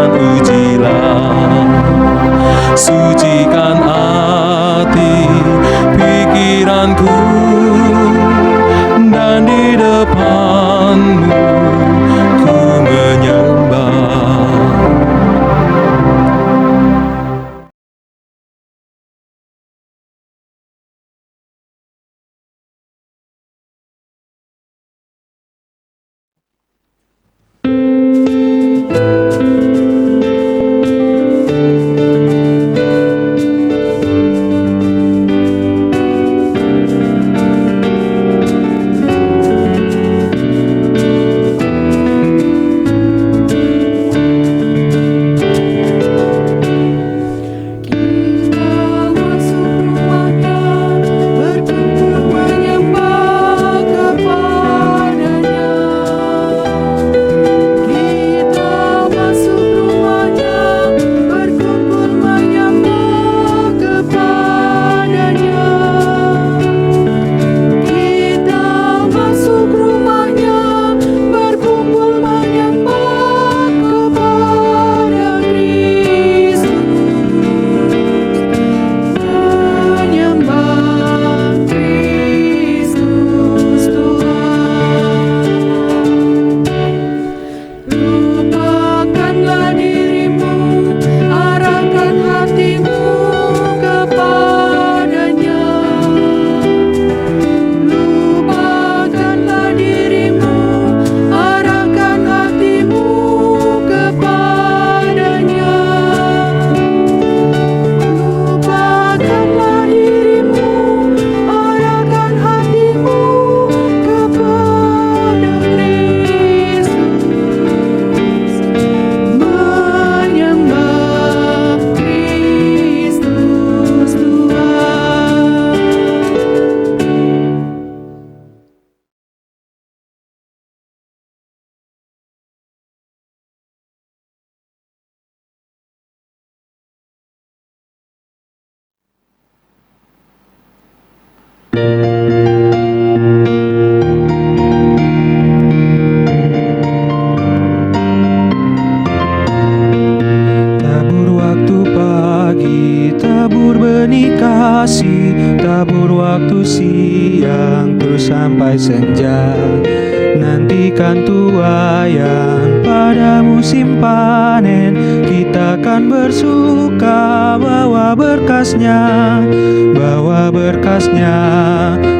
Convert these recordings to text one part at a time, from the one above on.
Tuhan ujilah, sucikan hati pikiranku, dan di depan-Mu ku menyembah. Tabur waktu pagi, tabur benih kasih, tabur waktu siang, terus sampai senja. Nantikan tuaian pada musim panen, kita kan bersuka bawa berkasnya,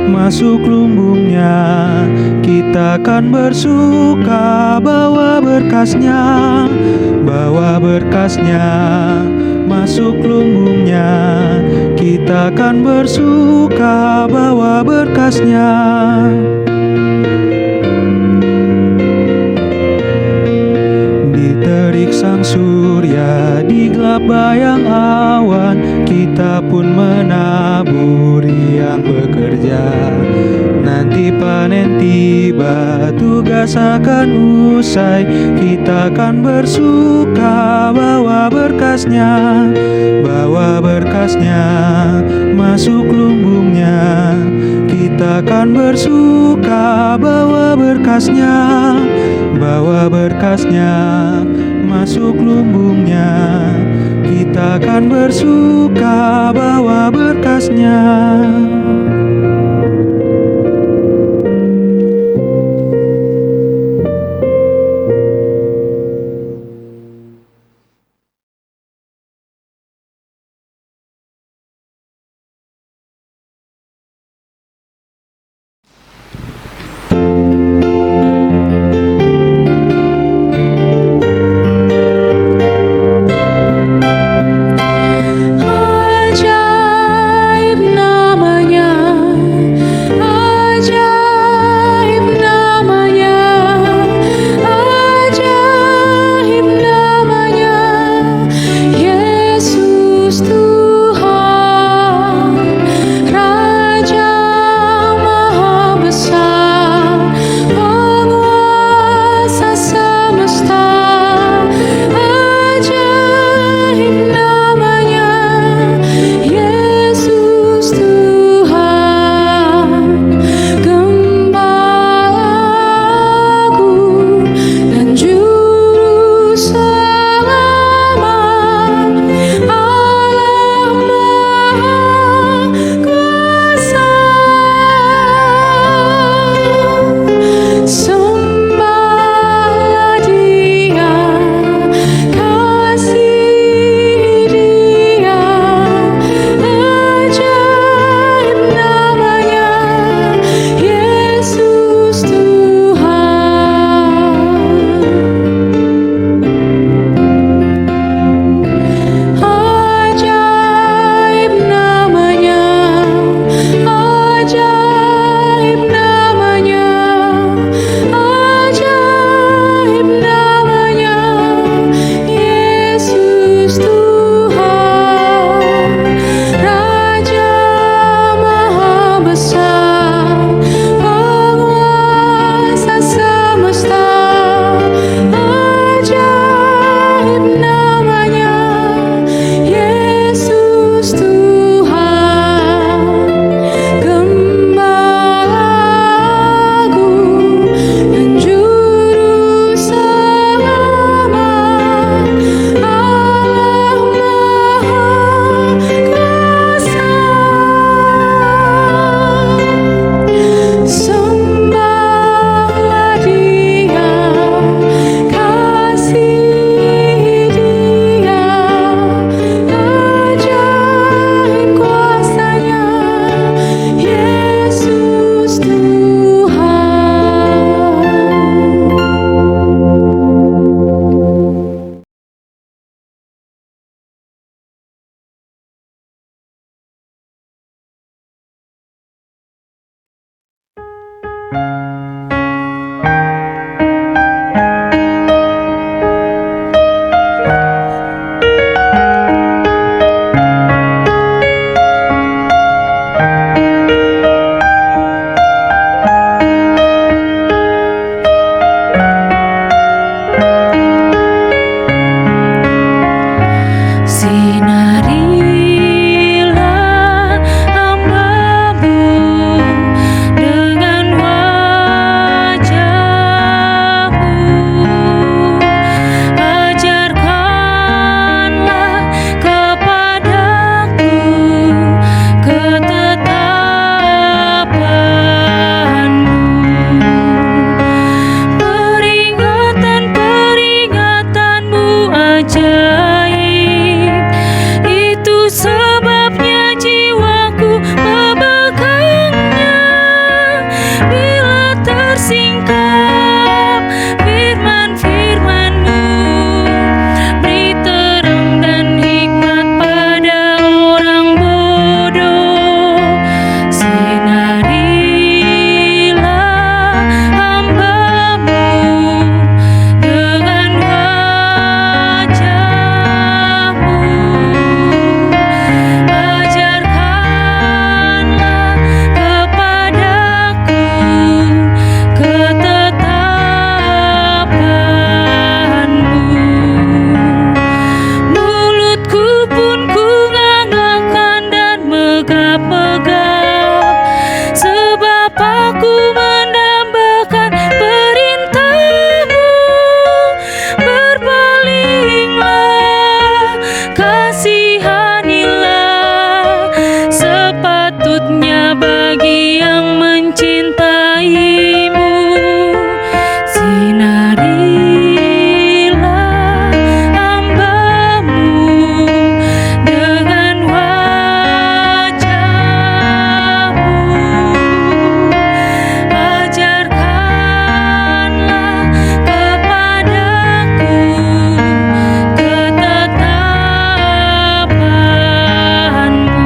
masuk lumbungnya. Kita kan bersuka bawa berkasnya, masuk lumbungnya. Kita kan bersuka bawa berkasnya. Diterik sang surya, di gelap bayang awan, kita pun menaburi yang bekerja. Nanti panen tiba, tugas akan usai, kita akan bersuka bawa berkasnya, masuk lumbungnya. Kita akan bersuka bawa berkasnya, masuk lumbungnya. Kita akan bersuka bawa berkasnya. Ajaib namanya bagi yang mencintaimu. Sinarilah hamba-Mu dengan wajah-Mu. Ajarkanlah kepadaku ketetapan-Mu.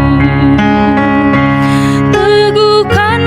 Teguhkan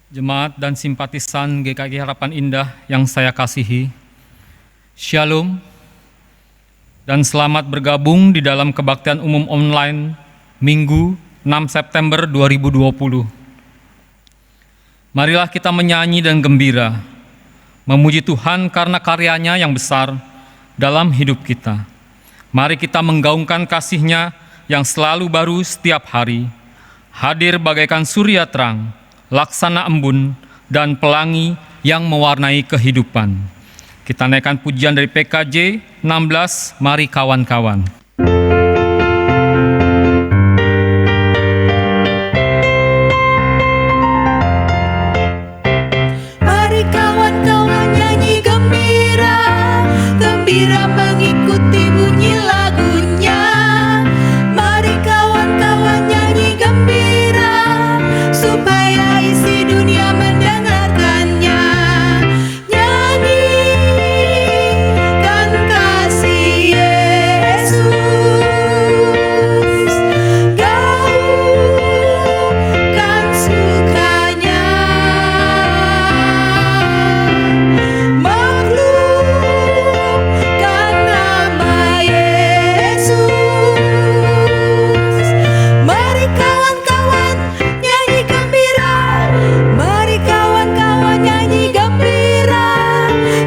Jemaat dan simpatisan GKI Harapan Indah yang saya kasihi, Shalom dan selamat bergabung di dalam kebaktian umum online Minggu 6 September 2020. Marilah kita menyanyi dan gembira, memuji Tuhan karena karyanya yang besar dalam hidup kita. Mari kita menggaungkan kasih-Nya yang selalu baru setiap hari, hadir bagaikan surya terang, laksana embun, dan pelangi yang mewarnai kehidupan. Kita naikkan pujian dari PKJ 16, mari kawan-kawan. Mari kawan-kawan nyanyi gembira, gembira mengikuti bunyi lagunya. Mari kawan-kawan nyanyi gembira, supaya isi dunia mendengarkannya. Nyanyikan kasih Yesus, gaungkan sukanya. Maklumkan nama Yesus. Mari kawan-kawan nyanyi gembira, mari kawan-kawan nyanyi gembira,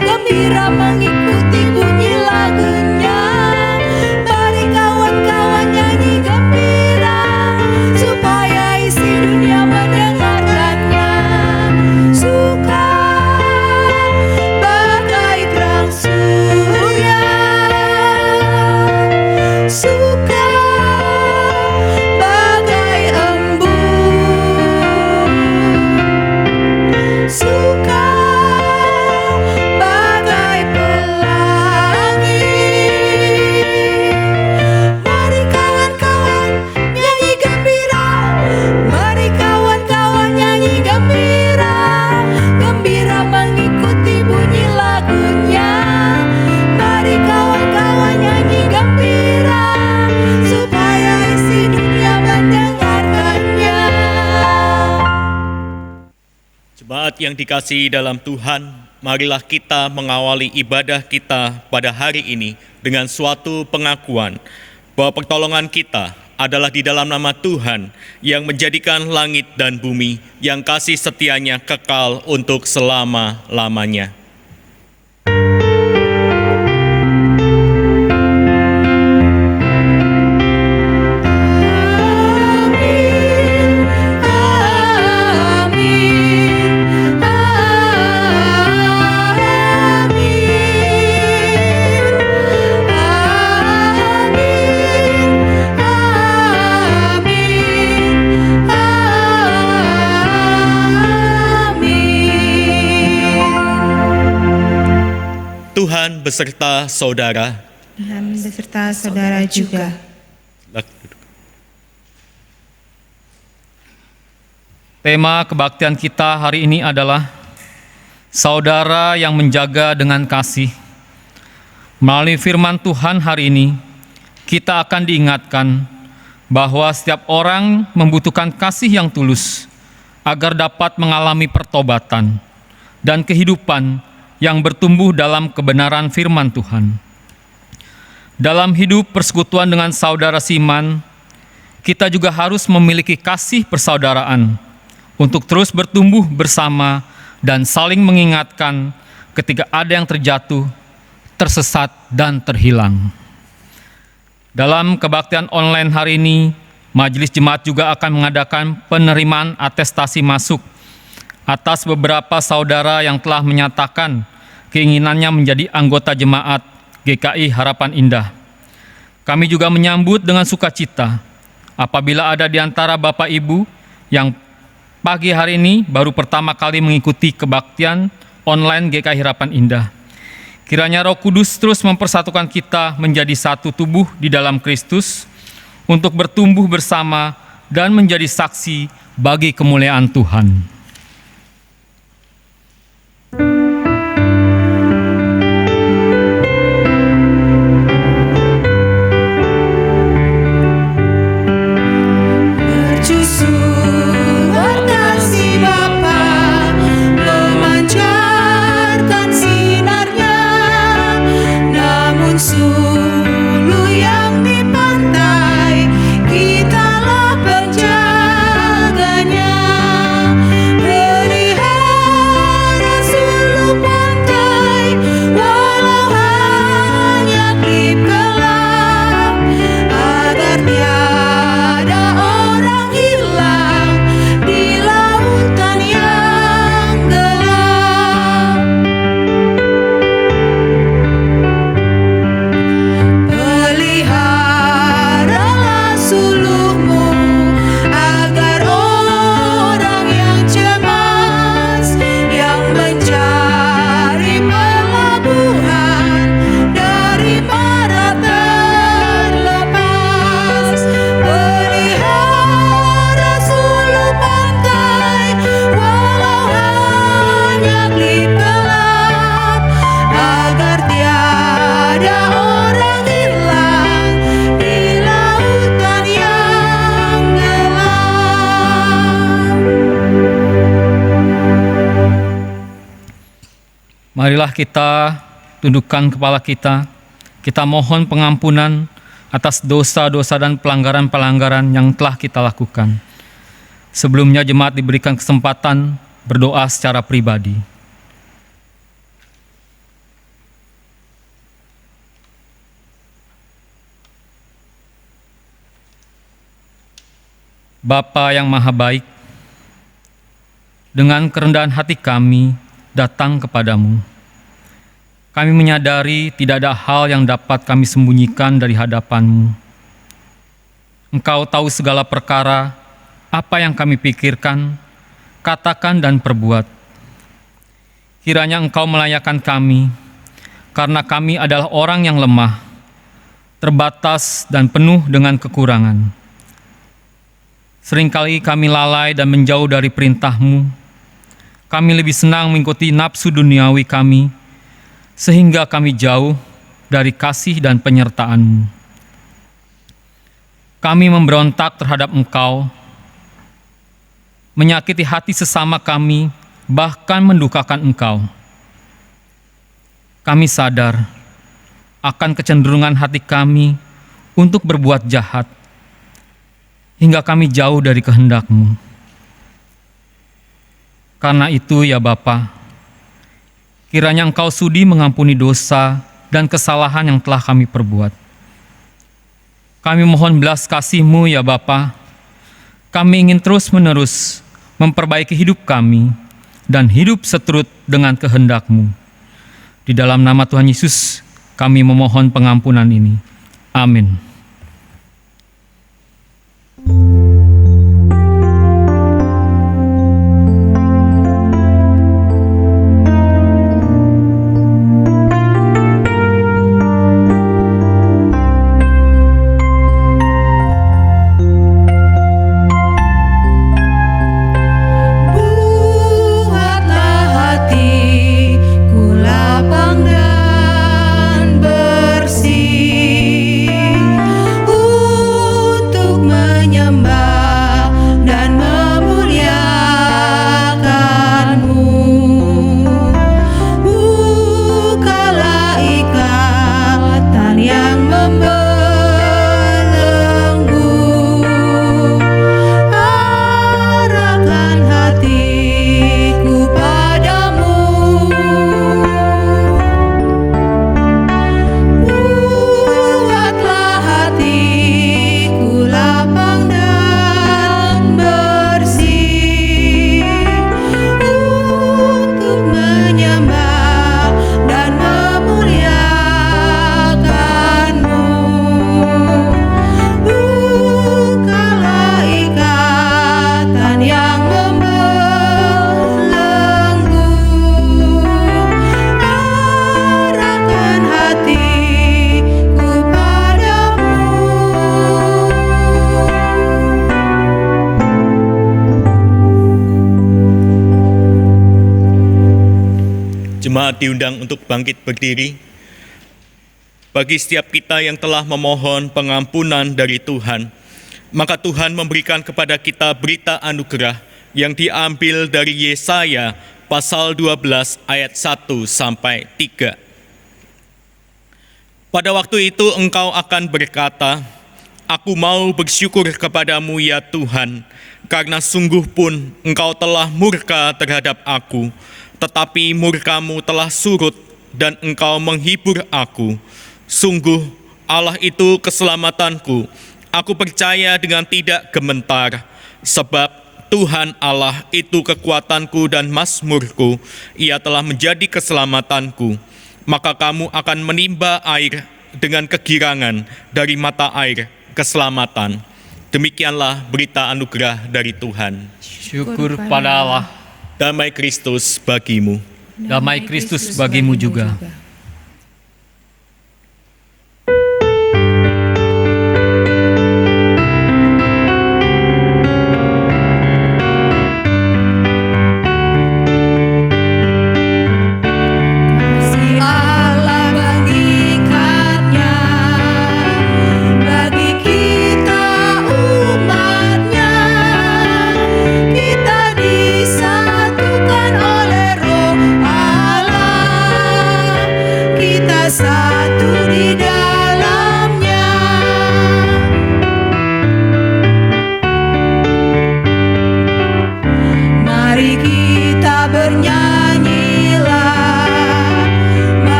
gembira mengikuti bunyi lagunya. Mari kawan-kawan nyanyi gembira, supaya isi dunia mendengarkannya. Suka bagai terang surya, suka bagai embun, suka bagai pelangi. Mari kawan-kawan nyanyi gembira, mari kawan-kawan nyanyi gembira, gembira mengikuti bunyi lagunya. Mari kawan-kawan nyanyi gembira, supaya isi dunia mendengarkannya. Jemaat yang dikasihi dalam Tuhan, marilah kita mengawali ibadah kita pada hari ini dengan suatu pengakuan bahwa pertolongan kita adalah di dalam nama Tuhan yang menjadikan langit dan bumi, yang kasih setianya kekal untuk selama-lamanya. Amin, amin, Tuhan beserta saudara. Tuhan beserta saudara juga. Tema kebaktian kita hari ini adalah saudara yang menjaga dengan kasih. Melalui firman Tuhan hari ini, kita akan diingatkan bahwa setiap orang membutuhkan kasih yang tulus agar dapat mengalami pertobatan dan kehidupan yang bertumbuh dalam kebenaran firman Tuhan. Dalam hidup persekutuan dengan saudara seiman, kita juga harus memiliki kasih persaudaraan untuk terus bertumbuh bersama dan saling mengingatkan ketika ada yang terjatuh, tersesat, dan terhilang. Dalam kebaktian online hari ini, Majelis Jemaat juga akan mengadakan penerimaan atestasi masuk atas beberapa saudara yang telah menyatakan keinginannya menjadi anggota jemaat GKI Harapan Indah. Kami juga menyambut dengan sukacita apabila ada di antara Bapak Ibu yang pagi hari ini baru pertama kali mengikuti kebaktian online GKI Harapan Indah. Kiranya Roh Kudus terus mempersatukan kita menjadi satu tubuh di dalam Kristus untuk bertumbuh bersama dan menjadi saksi bagi kemuliaan Tuhan. Mercusuar kasih Bapa Marilah kita tundukkan kepala kita. Kita mohon pengampunan atas dosa-dosa dan pelanggaran-pelanggaran yang telah kita lakukan. Sebelumnya jemaat diberikan kesempatan berdoa secara pribadi. Bapa yang Maha Baik, dengan kerendahan hati kami datang kepadamu. Kami menyadari tidak ada hal yang dapat kami sembunyikan dari hadapan-Mu. Engkau tahu segala perkara, apa yang kami pikirkan, katakan dan perbuat. Kiranya Engkau melayakkan kami, karena kami adalah orang yang lemah, terbatas dan penuh dengan kekurangan. Seringkali kami lalai dan menjauh dari perintah-Mu. Kami lebih senang mengikuti nafsu duniawi kami, sehingga kami jauh dari kasih dan penyertaan-Mu. Kami memberontak terhadap Engkau, menyakiti hati sesama kami, bahkan mendukakan Engkau. Kami sadar akan kecenderungan hati kami untuk berbuat jahat, hingga kami jauh dari kehendak-Mu. Karena itu ya Bapa, kiranya Engkau sudi mengampuni dosa dan kesalahan yang telah kami perbuat. Kami mohon belas kasih-Mu ya Bapa. Kami ingin terus-menerus memperbaiki hidup kami dan hidup seturut dengan kehendak-Mu. Di dalam nama Tuhan Yesus, kami memohon pengampunan ini. Amin. Buatlah hatiku lapang dan bersih untuk menyembah dan memuliakan-Mu. Bukalah ikatan yang membelenggu, arahkan hatiku padamu. Buatlah hatiku lapang dan bersih untuk menyembah dan memuliakan-Mu. Bukalah ikatan yang membelenggu, arahkan hatiku padamu. Jemaat diundang untuk bangkit berdiri. Bagi setiap kita yang telah memohon pengampunan dari Tuhan, maka Tuhan memberikan kepada kita berita anugerah yang diambil dari Yesaya pasal 12 ayat 1 sampai 3. Pada waktu itu engkau akan berkata, "Aku mau bersyukur kepadamu ya Tuhan, karena sungguh pun engkau telah murka terhadap aku, tetapi murka-Mu telah surut dan engkau menghibur aku. Sungguh Allah itu keselamatanku, aku percaya dengan tidak gementar, sebab Tuhan Allah itu kekuatanku dan mazmurku, Ia telah menjadi keselamatanku. Maka kamu akan menimba air dengan kegirangan dari mata air keselamatan." Demikianlah berita anugerah dari Tuhan. Syukur pada Allah. Damai Kristus bagimu. Damai Kristus bagimu juga. Si Allah bagikannya bagi kita umat-Nya, kita disatukan oleh Roh Allah.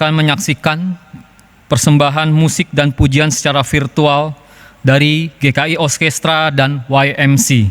akan menyaksikan persembahan musik dan pujian secara virtual dari GKI Orkestra dan YMC.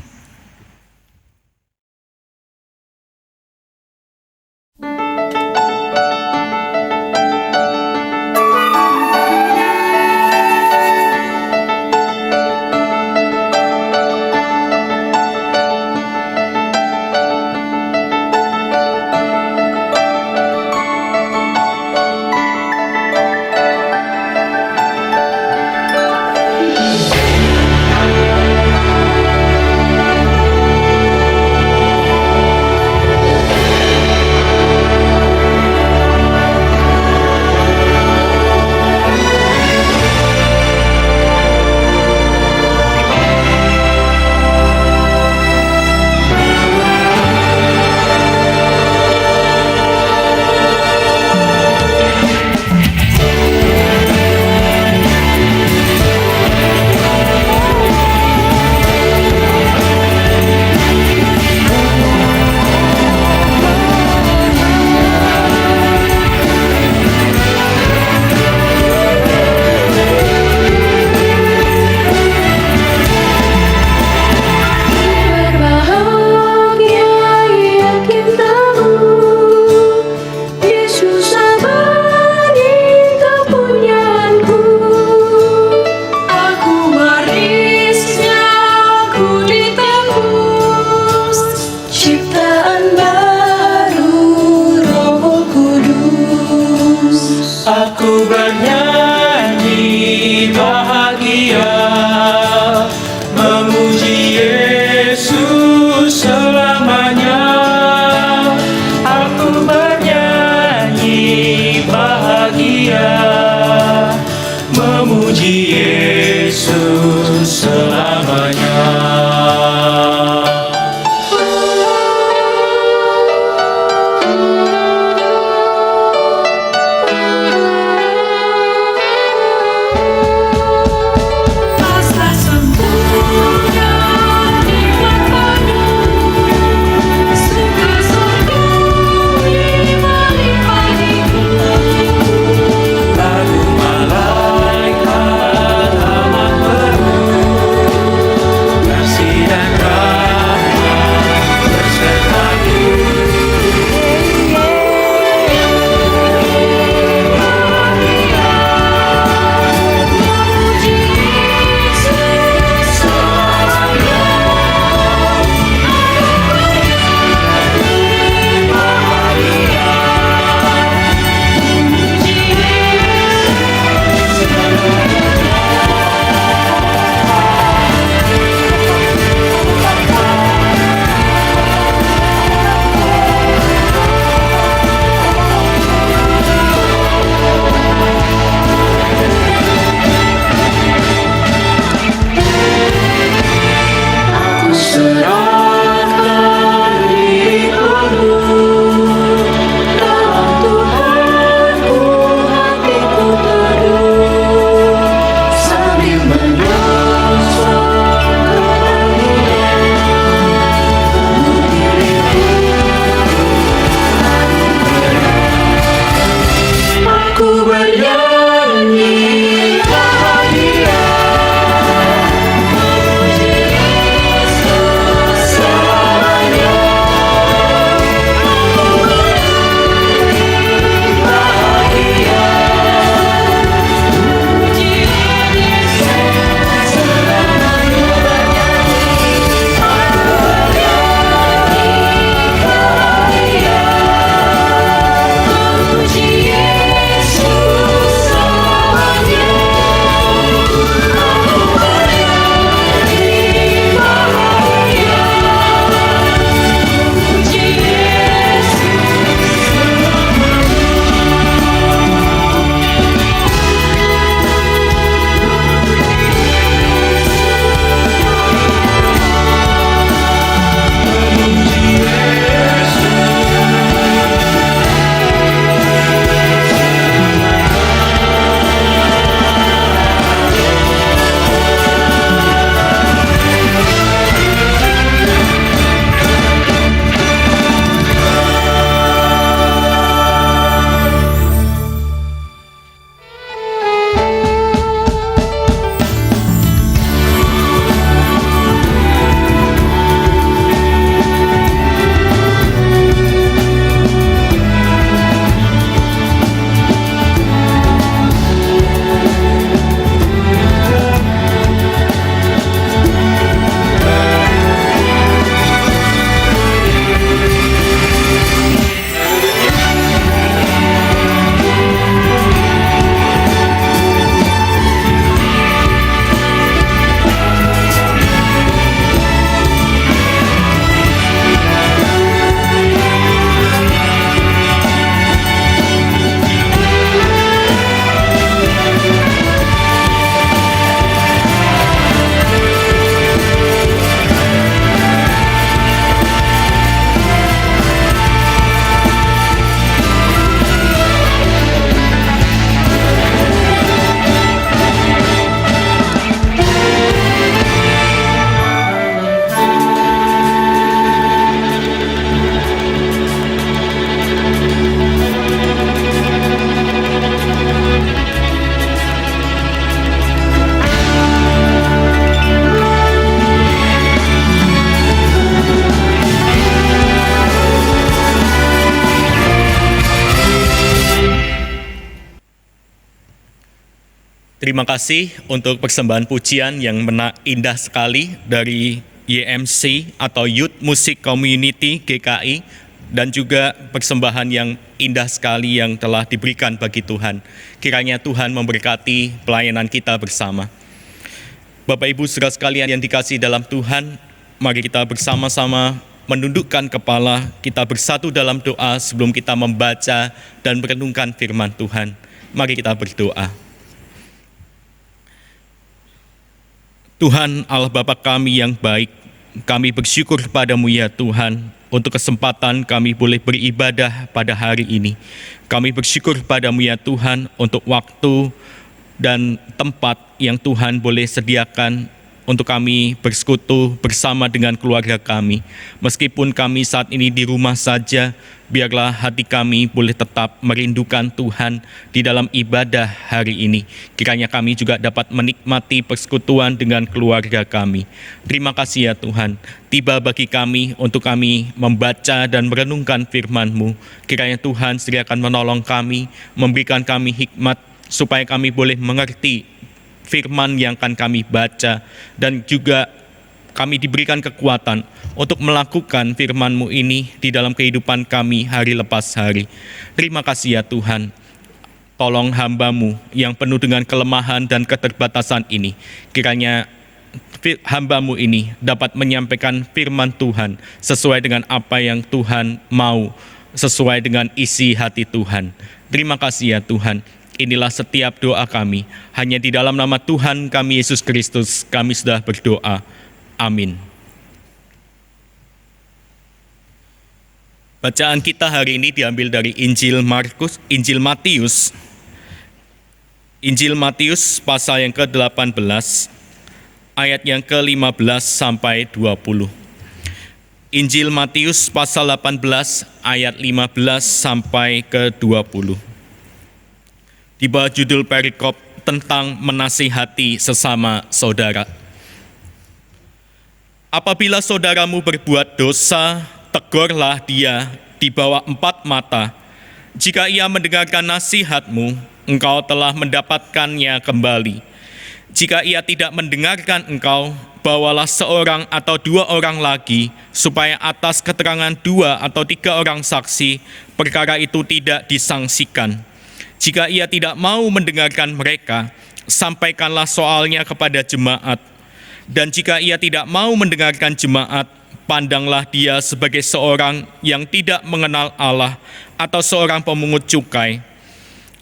Aku bernyanyi bahagia, memuji Yesus selamanya. Aku bernyanyi bahagia, memuji Yesus selamanya. Lagu malaikat amat Terima kasih untuk persembahan pujian yang indah sekali dari YMC atau Youth Music Community GKI, dan juga persembahan yang indah sekali yang telah diberikan bagi Tuhan. Kiranya Tuhan memberkati pelayanan kita bersama. Bapak Ibu saudara sekalian yang dikasihi dalam Tuhan, mari kita bersama-sama menundukkan kepala, kita bersatu dalam doa sebelum kita membaca dan merenungkan firman Tuhan. Mari kita berdoa. Tuhan Allah Bapa kami yang baik, kami bersyukur kepadamu ya Tuhan, untuk kesempatan kami boleh beribadah pada hari ini. Kami bersyukur kepadamu ya Tuhan, untuk waktu dan tempat yang Tuhan boleh sediakan untuk kami bersekutu bersama dengan keluarga kami. Meskipun kami saat ini di rumah saja, biarlah hati kami boleh tetap merindukan Tuhan di dalam ibadah hari ini. Kiranya kami juga dapat menikmati persekutuan dengan keluarga kami. Terima kasih ya Tuhan, tiba bagi kami untuk kami membaca dan merenungkan firman-Mu. Kiranya Tuhan sediakan menolong kami, memberikan kami hikmat, supaya kami boleh mengerti firman yang akan kami baca, dan juga kami diberikan kekuatan untuk melakukan firman-Mu ini di dalam kehidupan kami hari lepas hari. Terima kasih ya Tuhan, tolong hamba-Mu yang penuh dengan kelemahan dan keterbatasan ini, kiranya hamba-Mu ini dapat menyampaikan firman Tuhan sesuai dengan apa yang Tuhan mau, sesuai dengan isi hati Tuhan. Terima kasih ya Tuhan. Inilah setiap doa kami. Hanya di dalam nama Tuhan kami Yesus Kristus kami sudah berdoa. Amin. Bacaan kita hari ini diambil dari Injil Matius. Injil Matius pasal yang ke-18, ayat yang ke-15 sampai 20. Injil Matius pasal 18 ayat 15 sampai ke-20. Di bawah judul perikop tentang menasihati sesama saudara. Apabila saudaramu berbuat dosa, tegurlah dia di bawah 4 mata. Jika ia mendengarkan nasihatmu, engkau telah mendapatkannya kembali. Jika ia tidak mendengarkan engkau, bawalah seorang atau 2 orang lagi, supaya atas keterangan 2 atau 3 orang saksi, perkara itu tidak disangsikan. Jika ia tidak mau mendengarkan mereka, sampaikanlah soalnya kepada jemaat. Dan jika ia tidak mau mendengarkan jemaat, pandanglah dia sebagai seorang yang tidak mengenal Allah atau seorang pemungut cukai.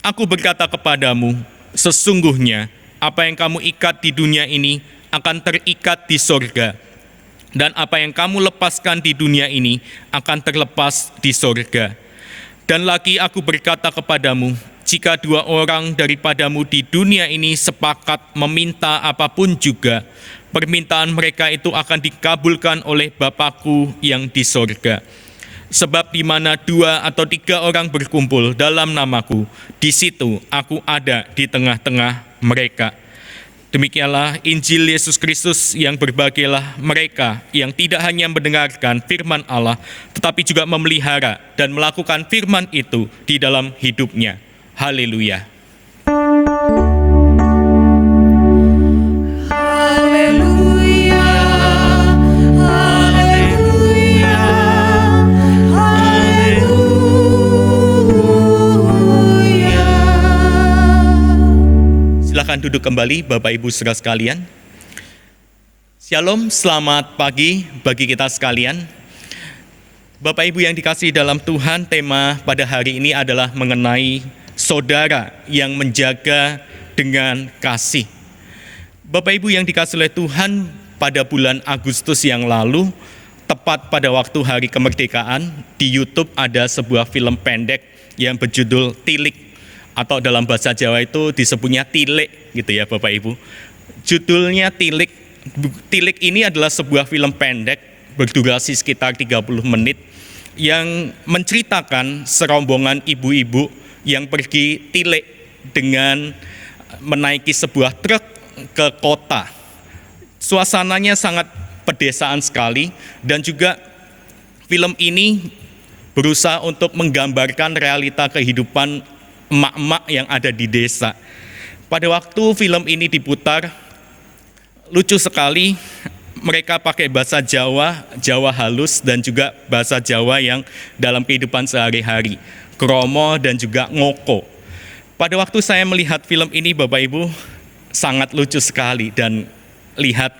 Aku berkata kepadamu, sesungguhnya apa yang kamu ikat di dunia ini akan terikat di sorga, dan apa yang kamu lepaskan di dunia ini akan terlepas di sorga. Dan lagi aku berkata kepadamu, jika 2 orang daripadamu di dunia ini sepakat meminta apapun juga, permintaan mereka itu akan dikabulkan oleh Bapa-Ku yang di sorga. Sebab di mana 2 atau 3 orang berkumpul dalam nama-Ku, di situ Aku ada di tengah-tengah mereka. Demikianlah Injil Yesus Kristus, yang berbahagialah mereka yang tidak hanya mendengarkan firman Allah, tetapi juga memelihara dan melakukan firman itu di dalam hidupnya. Haleluya. Haleluya, haleluya, haleluya. Silakan duduk kembali Bapak Ibu saudara sekalian. Shalom, selamat pagi bagi kita sekalian. Bapak Ibu yang dikasihi dalam Tuhan, tema pada hari ini adalah mengenai saudara yang menjaga dengan kasih. Bapak Ibu yang dikasihi oleh Tuhan, pada bulan Agustus yang lalu, tepat pada waktu hari kemerdekaan, di YouTube ada sebuah film pendek yang berjudul Tilik, atau dalam bahasa Jawa itu disebutnya Tilik gitu ya Bapak Ibu. Judulnya Tilik. Tilik ini adalah sebuah film pendek berdurasi sekitar 30 menit yang menceritakan serombongan ibu-ibu yang pergi tilik dengan menaiki sebuah truk ke kota. Suasananya sangat pedesaan sekali, dan juga film ini berusaha untuk menggambarkan realita kehidupan emak-emak yang ada di desa. Pada waktu film ini diputar, lucu sekali, mereka pakai bahasa Jawa, Jawa halus, dan juga bahasa Jawa yang dalam kehidupan sehari-hari, kromo dan juga ngoko. Pada waktu saya melihat film ini, Bapak Ibu, sangat lucu sekali, dan lihat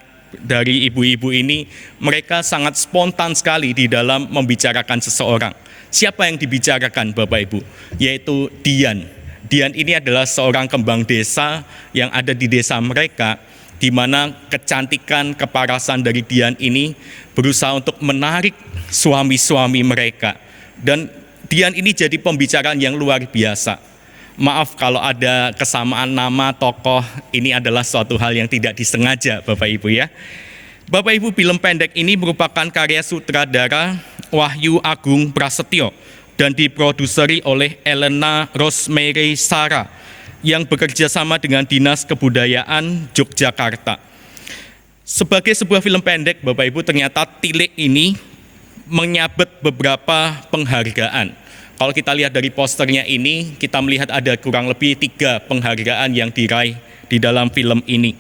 dari ibu-ibu ini, mereka sangat spontan sekali di dalam membicarakan seseorang. Siapa yang dibicarakan, Bapak Ibu? Yaitu Dian. Dian ini adalah seorang kembang desa yang ada di desa mereka, di mana kecantikan, keparasan dari Dian ini berusaha untuk menarik suami-suami mereka. Dan Dian ini jadi pembicaraan yang luar biasa. Maaf kalau ada kesamaan nama tokoh, ini adalah suatu hal yang tidak disengaja, Bapak Ibu ya. Bapak Ibu, film pendek ini merupakan karya sutradara Wahyu Agung Prasetyo dan diproduseri oleh Elena Rosemary Sara yang bekerja sama dengan Dinas Kebudayaan Yogyakarta. Sebagai sebuah film pendek, Bapak Ibu, ternyata Tilik ini menyabet beberapa penghargaan. Kalau kita lihat dari posternya ini, kita melihat ada kurang lebih 3 penghargaan yang diraih di dalam film ini.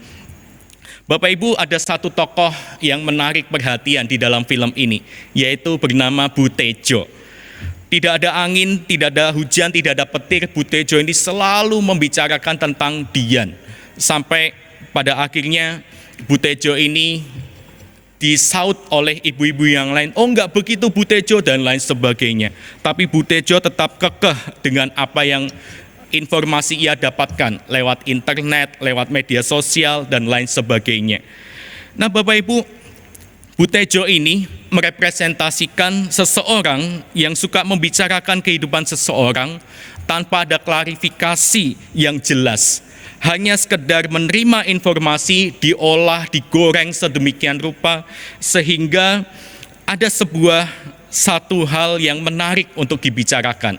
Bapak Ibu, ada satu tokoh yang menarik perhatian di dalam film ini, yaitu bernama Bu Tejo. Tidak ada angin, tidak ada hujan, tidak ada petir, Bu Tejo ini selalu membicarakan tentang Dian. Sampai pada akhirnya Bu Tejo ini disaut oleh ibu-ibu yang lain, oh enggak begitu Bu Tejo, dan lain sebagainya. Tapi Bu Tejo tetap kekeh dengan apa yang informasi ia dapatkan lewat internet, lewat media sosial, dan lain sebagainya. Nah Bapak Ibu, Bu Tejo ini merepresentasikan seseorang yang suka membicarakan kehidupan seseorang tanpa ada klarifikasi yang jelas. Hanya sekedar menerima informasi, diolah, digoreng sedemikian rupa, sehingga ada satu hal yang menarik untuk dibicarakan.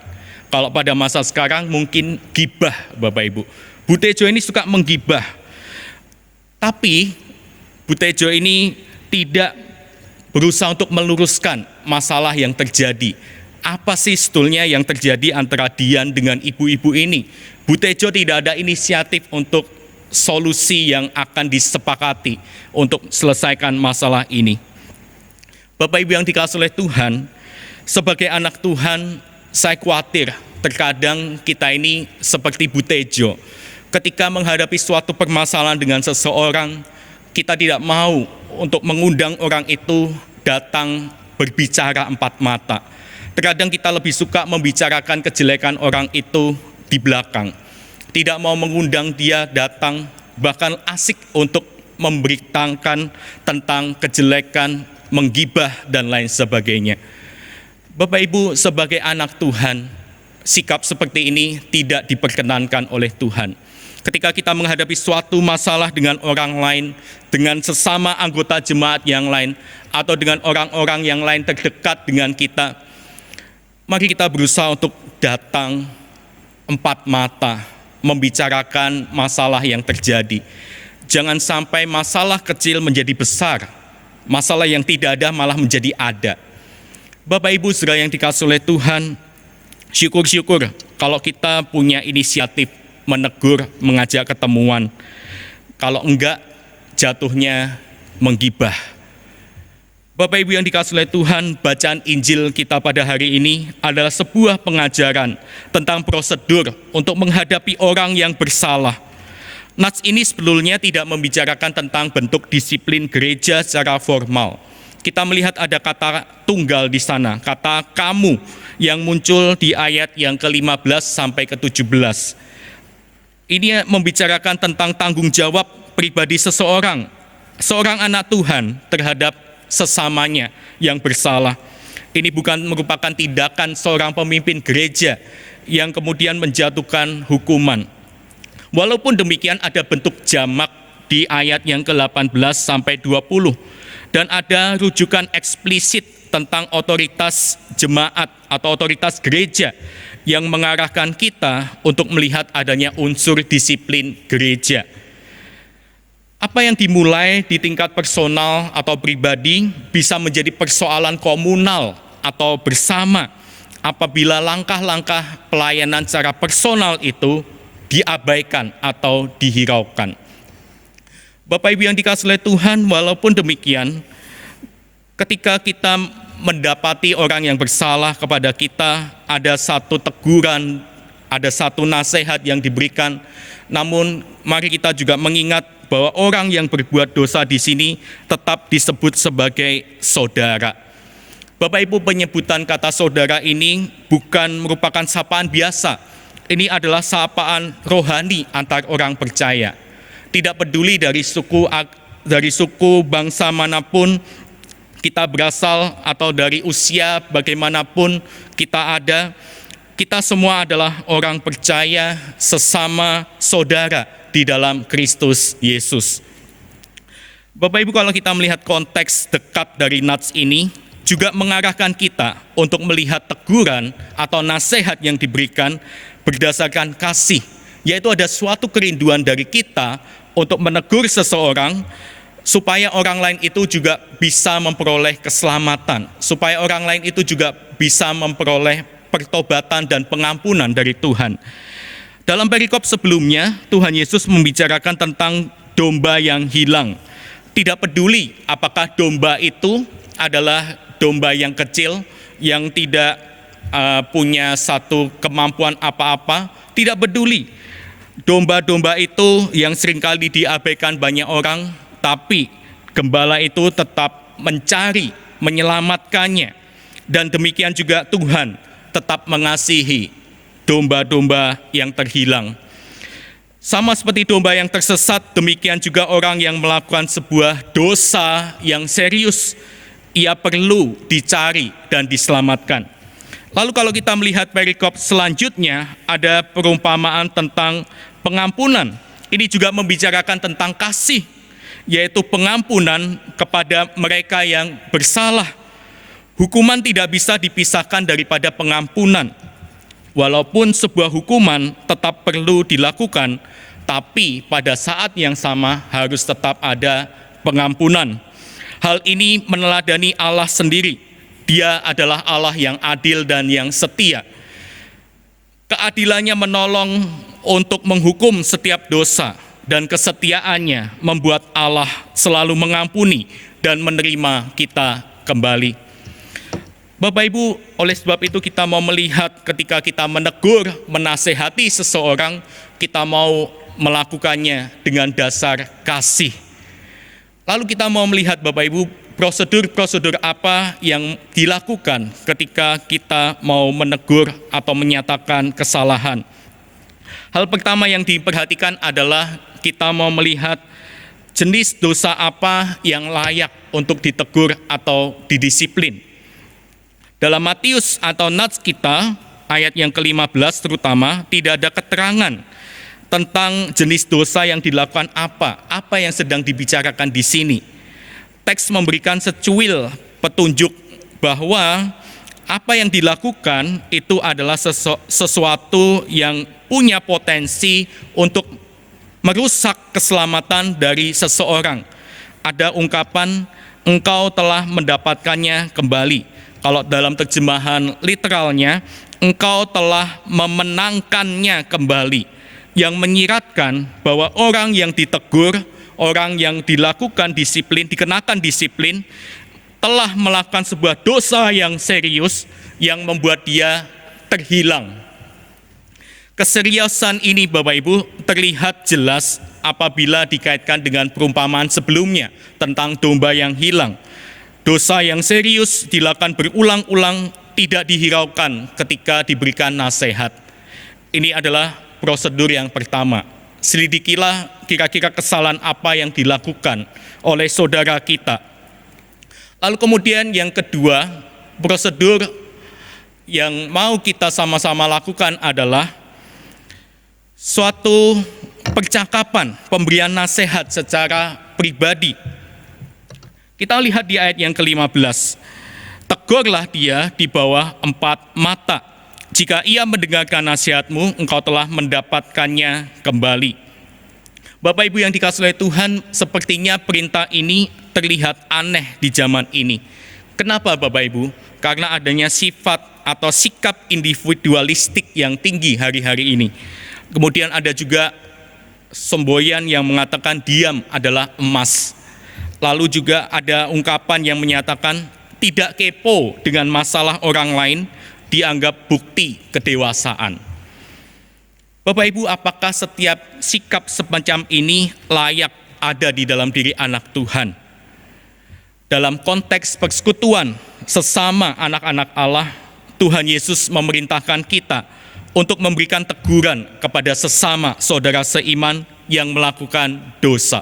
Kalau pada masa sekarang mungkin gibah, Bapak Ibu. Bu Tejo ini suka menggibah. Tapi Bu Tejo ini tidak berusaha untuk meluruskan masalah yang terjadi. Apa sih sebetulnya yang terjadi antara Dian dengan ibu-ibu ini? Bu Tejo tidak ada inisiatif untuk solusi yang akan disepakati untuk selesaikan masalah ini. Bapak Ibu yang dikasihi oleh Tuhan, sebagai anak Tuhan, saya khawatir terkadang kita ini seperti Bu Tejo. Ketika menghadapi suatu permasalahan dengan seseorang, kita tidak mau untuk mengundang orang itu datang berbicara empat mata. Terkadang kita lebih suka membicarakan kejelekan orang itu di belakang. Tidak mau mengundang dia datang, bahkan asik untuk memberitakan tentang kejelekan, menggibah, dan lain sebagainya. Bapak Ibu, sebagai anak Tuhan, sikap seperti ini tidak diperkenankan oleh Tuhan. Ketika kita menghadapi suatu masalah dengan orang lain, dengan sesama anggota jemaat yang lain, atau dengan orang-orang yang lain terdekat dengan kita, mari kita berusaha untuk datang empat mata, membicarakan masalah yang terjadi. Jangan sampai masalah kecil menjadi besar, masalah yang tidak ada malah menjadi ada. Bapak Ibu saudara yang dikasihi oleh Tuhan, syukur-syukur kalau kita punya inisiatif menegur, mengajak ketemuan. Kalau enggak, jatuhnya menggibah. Bapak Ibu yang dikasihi oleh Tuhan, bacaan Injil kita pada hari ini adalah sebuah pengajaran tentang prosedur untuk menghadapi orang yang bersalah. Nats ini sebetulnya tidak membicarakan tentang bentuk disiplin gereja secara formal. Kita melihat ada kata tunggal di sana, kata kamu yang muncul di ayat yang ke-15 sampai ke-17. Ini membicarakan tentang tanggung jawab pribadi seorang anak Tuhan terhadap sesamanya yang bersalah. Ini bukan merupakan tindakan seorang pemimpin gereja yang kemudian menjatuhkan hukuman. Walaupun demikian ada bentuk jamak di ayat yang ke-18 sampai 20 dan ada rujukan eksplisit tentang otoritas jemaat atau otoritas gereja yang mengarahkan kita untuk melihat adanya unsur disiplin gereja. Apa yang dimulai di tingkat personal atau pribadi bisa menjadi persoalan komunal atau bersama apabila langkah-langkah pelayanan secara personal itu diabaikan atau dihiraukan. Bapak Ibu yang dikasihi oleh Tuhan, walaupun demikian, ketika kita mendapati orang yang bersalah kepada kita, ada satu teguran, ada satu nasihat yang diberikan. Namun mari kita juga mengingat bahwa orang yang berbuat dosa di sini tetap disebut sebagai saudara. Bapak Ibu, penyebutan kata saudara ini bukan merupakan sapaan biasa. Ini adalah sapaan rohani antar orang percaya. Tidak peduli dari suku bangsa manapun kita berasal atau dari usia bagaimanapun kita ada, kita semua adalah orang percaya, sesama saudara di dalam Kristus Yesus. Bapak Ibu, kalau kita melihat konteks dekat dari nats ini juga mengarahkan kita untuk melihat teguran atau nasihat yang diberikan berdasarkan kasih, yaitu ada suatu kerinduan dari kita untuk menegur seseorang supaya orang lain itu juga bisa memperoleh keselamatan, supaya orang lain itu juga bisa memperoleh pertobatan dan pengampunan dari Tuhan. Dalam perikop sebelumnya, Tuhan Yesus membicarakan tentang domba yang hilang. Tidak peduli apakah domba itu adalah domba yang kecil, yang tidak punya satu kemampuan apa-apa, tidak peduli. Domba-domba itu yang seringkali diabaikan banyak orang, tapi gembala itu tetap mencari, menyelamatkannya. Dan demikian juga Tuhan tetap mengasihi domba-domba yang terhilang. Sama seperti domba yang tersesat, demikian juga orang yang melakukan sebuah dosa yang serius, ia perlu dicari dan diselamatkan. Lalu kalau kita melihat perikop selanjutnya, ada perumpamaan tentang pengampunan. Ini juga membicarakan tentang kasih, yaitu pengampunan kepada mereka yang bersalah. Hukuman tidak bisa dipisahkan daripada pengampunan. Walaupun sebuah hukuman tetap perlu dilakukan, tapi pada saat yang sama harus tetap ada pengampunan. Hal ini meneladani Allah sendiri. Dia adalah Allah yang adil dan yang setia. Keadilannya menolong untuk menghukum setiap dosa, dan kesetiaannya membuat Allah selalu mengampuni dan menerima kita kembali. Bapak Ibu, oleh sebab itu kita mau melihat ketika kita menegur, menasehati seseorang, kita mau melakukannya dengan dasar kasih. Lalu kita mau melihat Bapak Ibu, prosedur-prosedur apa yang dilakukan ketika kita mau menegur atau menyatakan kesalahan. Hal pertama yang diperhatikan adalah kita mau melihat jenis dosa apa yang layak untuk ditegur atau didisiplin. Dalam Matius atau nats kita, ayat yang ke-15 terutama, tidak ada keterangan tentang jenis dosa yang dilakukan apa yang sedang dibicarakan di sini. Teks memberikan secuil petunjuk bahwa apa yang dilakukan itu adalah sesuatu yang punya potensi untuk merusak keselamatan dari seseorang. Ada ungkapan, engkau telah mendapatkannya kembali. Kalau dalam terjemahan literalnya, engkau telah memenangkannya kembali. Yang menyiratkan bahwa orang yang ditegur, orang yang dilakukan disiplin, dikenakan disiplin, telah melakukan sebuah dosa yang serius yang membuat dia terhilang. Keseriusan ini Bapak Ibu terlihat jelas apabila dikaitkan dengan perumpamaan sebelumnya tentang domba yang hilang. Dosa yang serius dilakukan berulang-ulang, tidak dihiraukan ketika diberikan nasihat. Ini adalah prosedur yang pertama. Selidikilah kira-kira kesalahan apa yang dilakukan oleh saudara kita. Lalu kemudian yang kedua, prosedur yang mau kita sama-sama lakukan adalah suatu percakapan, pemberian nasihat secara pribadi. Kita lihat di ayat yang ke-15. Tegurlah dia di bawah 4 mata. Jika ia mendengarkan nasihatmu, engkau telah mendapatkannya kembali. Bapak Ibu yang dikasihi oleh Tuhan, sepertinya perintah ini terlihat aneh di zaman ini. Kenapa Bapak Ibu? Karena adanya sifat atau sikap individualistik yang tinggi hari-hari ini. Kemudian ada juga semboyan yang mengatakan diam adalah emas. Lalu juga ada ungkapan yang menyatakan tidak kepo dengan masalah orang lain dianggap bukti kedewasaan. Bapak Ibu, apakah setiap sikap semacam ini layak ada di dalam diri anak Tuhan? Dalam konteks persekutuan sesama anak-anak Allah, Tuhan Yesus memerintahkan kita untuk memberikan teguran kepada sesama saudara seiman yang melakukan dosa.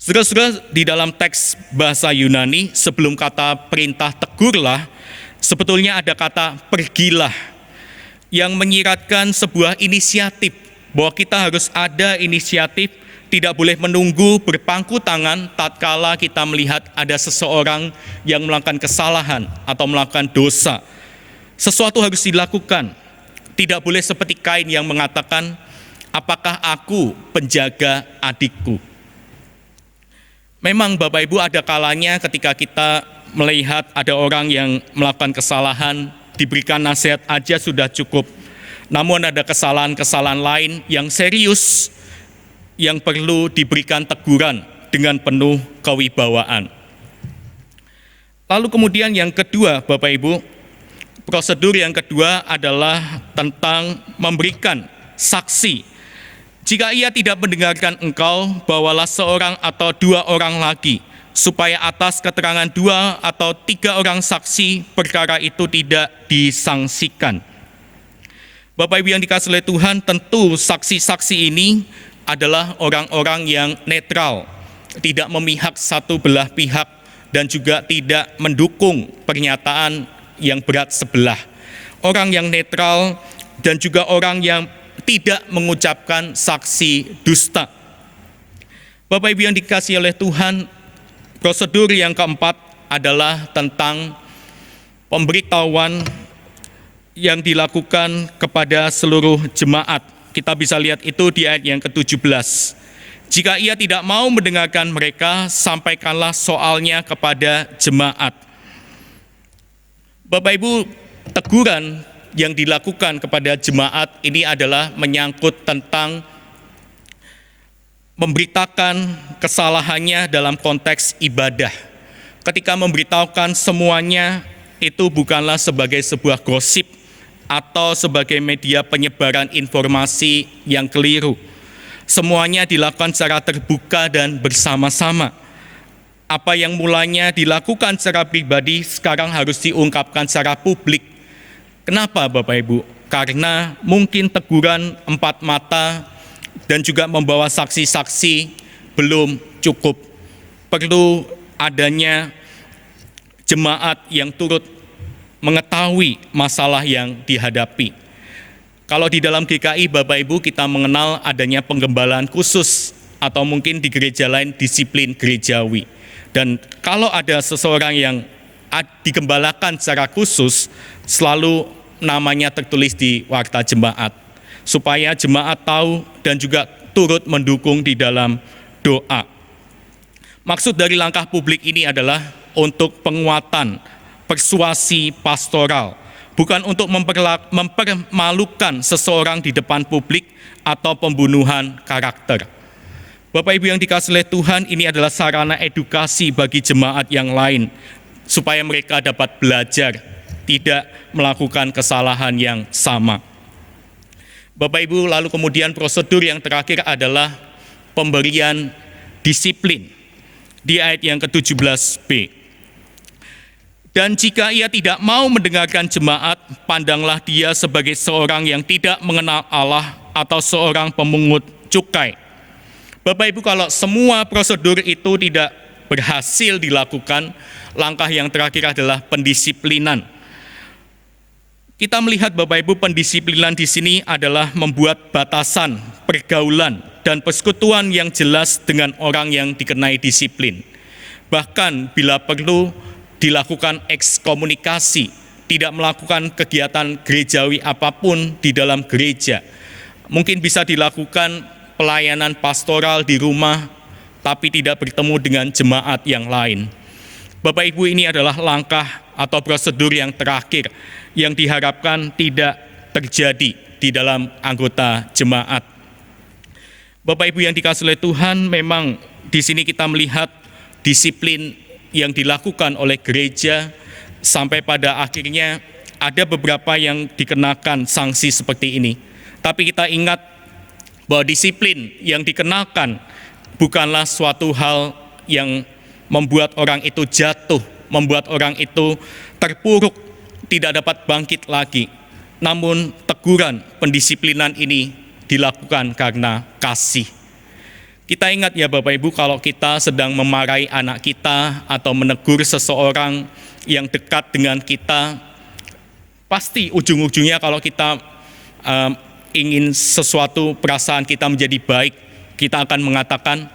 Saudara-saudara, di dalam teks bahasa Yunani sebelum kata perintah tegurlah, sebetulnya ada kata pergilah yang menyiratkan sebuah inisiatif bahwa kita harus ada inisiatif, tidak boleh menunggu berpangku tangan tatkala kita melihat ada seseorang yang melakukan kesalahan atau melakukan dosa. Sesuatu harus dilakukan. Tidak boleh seperti Kain yang mengatakan, apakah aku penjaga adikku? Memang Bapak Ibu, ada kalanya ketika kita melihat ada orang yang melakukan kesalahan, diberikan nasihat aja sudah cukup. Namun ada kesalahan-kesalahan lain yang serius yang perlu diberikan teguran dengan penuh kewibawaan. Lalu kemudian yang kedua Bapak Ibu, prosedur yang kedua adalah tentang memberikan saksi. Jika ia tidak mendengarkan engkau, bawalah seorang atau dua orang lagi, supaya atas keterangan 2 atau 3 orang saksi perkara itu tidak disangsikan. Bapak Ibu yang dikasihi oleh Tuhan, tentu saksi-saksi ini adalah orang-orang yang netral, tidak memihak satu belah pihak dan juga tidak mendukung pernyataan yang berat sebelah. Orang yang netral dan juga orang yang tidak mengucapkan saksi dusta. Bapak Ibu yang dikasihi oleh Tuhan, prosedur yang keempat adalah tentang pemberitahuan yang dilakukan kepada seluruh jemaat. Kita bisa lihat itu di ayat yang ke-17. Jika ia tidak mau mendengarkan mereka, sampaikanlah soalnya kepada jemaat. Bapak Ibu, teguran yang dilakukan kepada jemaat ini adalah menyangkut tentang memberitakan kesalahannya dalam konteks ibadah. Ketika memberitahukan semuanya, itu bukanlah sebagai sebuah gosip atau sebagai media penyebaran informasi yang keliru. Semuanya dilakukan secara terbuka dan bersama-sama. Apa yang mulanya dilakukan secara pribadi sekarang harus diungkapkan secara publik. Kenapa Bapak Ibu? Karena mungkin teguran 4 mata dan juga membawa saksi-saksi belum cukup. Perlu adanya jemaat yang turut mengetahui masalah yang dihadapi. Kalau di dalam GKI Bapak Ibu kita mengenal adanya penggembalaan khusus atau mungkin di gereja lain disiplin gerejawi. Dan kalau ada seseorang yang digembalakan secara khusus, selalu namanya tertulis di warta jemaat, supaya jemaat tahu dan juga turut mendukung di dalam doa. Maksud dari langkah publik ini adalah untuk penguatan persuasi pastoral, bukan untuk mempermalukan seseorang di depan publik atau pembunuhan karakter. Bapak Ibu yang dikasihi oleh Tuhan, ini adalah sarana edukasi bagi jemaat yang lain, supaya mereka dapat belajar, tidak melakukan kesalahan yang sama. Bapak Ibu, lalu kemudian prosedur yang terakhir adalah pemberian disiplin di ayat yang ke-17b. Dan jika ia tidak mau mendengarkan jemaat, pandanglah dia sebagai seorang yang tidak mengenal Allah atau seorang pemungut cukai. Bapak Ibu, kalau semua prosedur itu tidak berhasil dilakukan, langkah yang terakhir adalah pendisiplinan. Kita melihat Bapak Ibu, pendisiplinan di sini adalah membuat batasan pergaulan dan persekutuan yang jelas dengan orang yang dikenai disiplin. Bahkan bila perlu dilakukan ekskomunikasi, tidak melakukan kegiatan gerejawi apapun di dalam gereja. Mungkin bisa dilakukan pelayanan pastoral di rumah, tapi tidak bertemu dengan jemaat yang lain. Bapak Ibu, ini adalah langkah atau prosedur yang terakhir yang diharapkan tidak terjadi di dalam anggota jemaat. Bapak Ibu yang dikasihi oleh Tuhan, memang di sini kita melihat disiplin yang dilakukan oleh gereja sampai pada akhirnya ada beberapa yang dikenakan sanksi seperti ini. Tapi kita ingat bahwa disiplin yang dikenakan bukanlah suatu hal yang membuat orang itu jatuh, membuat orang itu terpuruk, tidak dapat bangkit lagi. Namun teguran pendisiplinan ini dilakukan karena kasih. Kita ingat ya Bapak Ibu, kalau kita sedang memarahi anak kita atau menegur seseorang yang dekat dengan kita, pasti ujung-ujungnya kalau kita ingin sesuatu perasaan kita menjadi baik, kita akan mengatakan,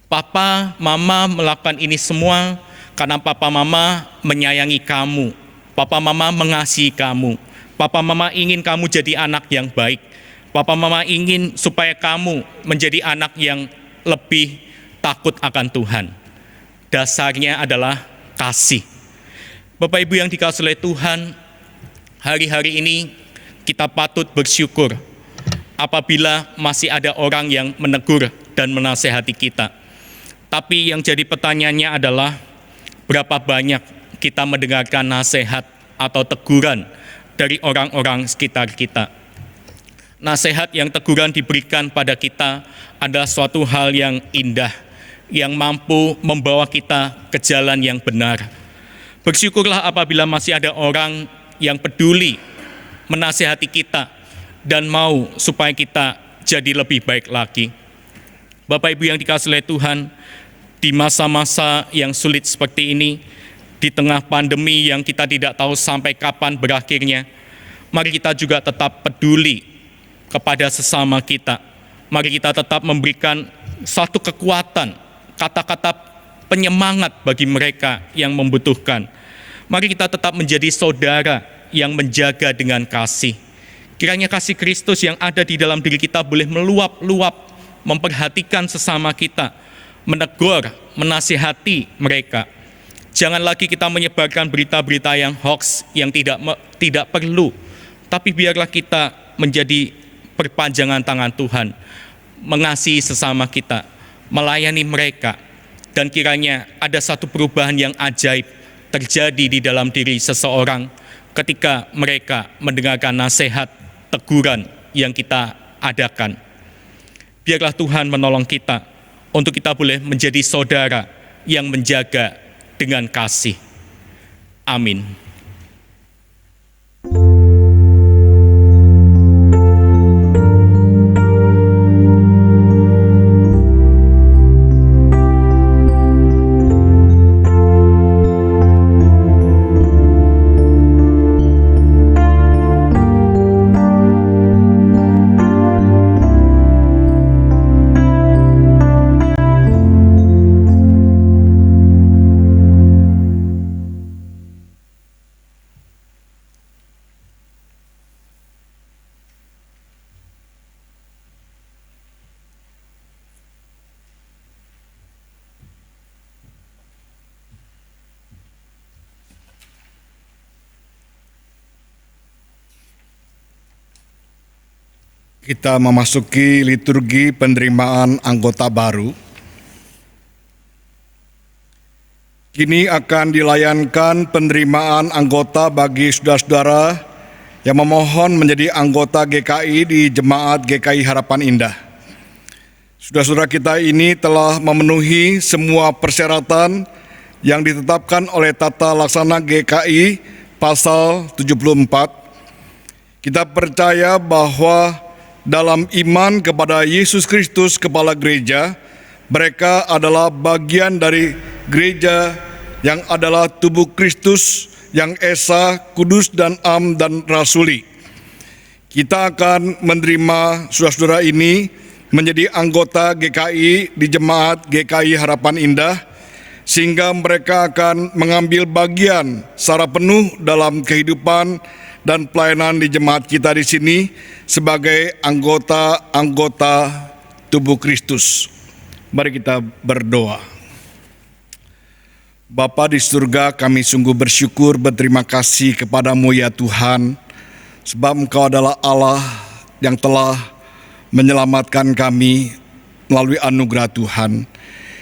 Papa, Mama melakukan ini semua karena Papa, Mama menyayangi kamu. Papa, Mama mengasihi kamu. Papa, Mama ingin kamu jadi anak yang baik. Papa, Mama ingin supaya kamu menjadi anak yang lebih takut akan Tuhan. Dasarnya adalah kasih. Bapak Ibu yang dikasihi oleh Tuhan, hari-hari ini kita patut bersyukur apabila masih ada orang yang menegur dan menasehati kita. Tapi yang jadi pertanyaannya adalah, berapa banyak kita mendengarkan nasihat atau teguran dari orang-orang sekitar kita. Nasihat yang teguran diberikan pada kita adalah suatu hal yang indah, yang mampu membawa kita ke jalan yang benar. Bersyukurlah apabila masih ada orang yang peduli menasihati kita dan mau supaya kita jadi lebih baik lagi. Bapak Ibu yang dikasihi oleh Tuhan, di masa-masa yang sulit seperti ini, di tengah pandemi yang kita tidak tahu sampai kapan berakhirnya, mari kita juga tetap peduli kepada sesama kita. Mari kita tetap memberikan satu kekuatan, kata-kata penyemangat bagi mereka yang membutuhkan. Mari kita tetap menjadi saudara yang menjaga dengan kasih. Kiranya kasih Kristus yang ada di dalam diri kita boleh meluap-luap, memperhatikan sesama kita, menegur, menasihati mereka. Jangan lagi kita menyebarkan berita-berita yang hoax, yang tidak perlu. Tapi biarlah kita menjadi perpanjangan tangan Tuhan, mengasihi sesama kita, melayani mereka, dan kiranya ada satu perubahan yang ajaib terjadi di dalam diri seseorang ketika mereka mendengarkan nasihat, teguran yang kita adakan. Biarlah Tuhan menolong kita untuk kita boleh menjadi saudara yang menjaga dengan kasih. Amin. Kita memasuki liturgi penerimaan anggota baru. Kini akan dilayankan penerimaan anggota bagi saudara-saudara yang memohon menjadi anggota GKI di Jemaat GKI Harapan Indah. Saudara-saudara kita ini telah memenuhi semua persyaratan yang ditetapkan oleh Tata Laksana GKI Pasal 74. Kita percaya bahwa dalam iman kepada Yesus Kristus Kepala Gereja, mereka adalah bagian dari gereja yang adalah tubuh Kristus yang esa, kudus dan am dan rasuli. Kita akan menerima saudara-saudara ini menjadi anggota GKI di Jemaat GKI Harapan Indah, sehingga mereka akan mengambil bagian secara penuh dalam kehidupan dan pelayanan di jemaat kita di sini sebagai anggota-anggota tubuh Kristus. Mari kita berdoa. Bapa di surga, kami sungguh bersyukur, berterima kasih kepadamu ya Tuhan, sebab Engkau adalah Allah yang telah menyelamatkan kami melalui anugerah Tuhan.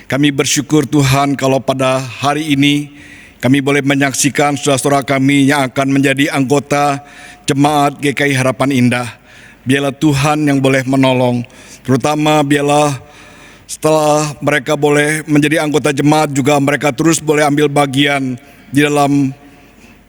Kami bersyukur Tuhan kalau pada hari ini kami boleh menyaksikan saudara-saudara kami yang akan menjadi anggota Jemaat GKI Harapan Indah. Biarlah Tuhan yang boleh menolong, terutama biarlah setelah mereka boleh menjadi anggota jemaat juga mereka terus boleh ambil bagian di dalam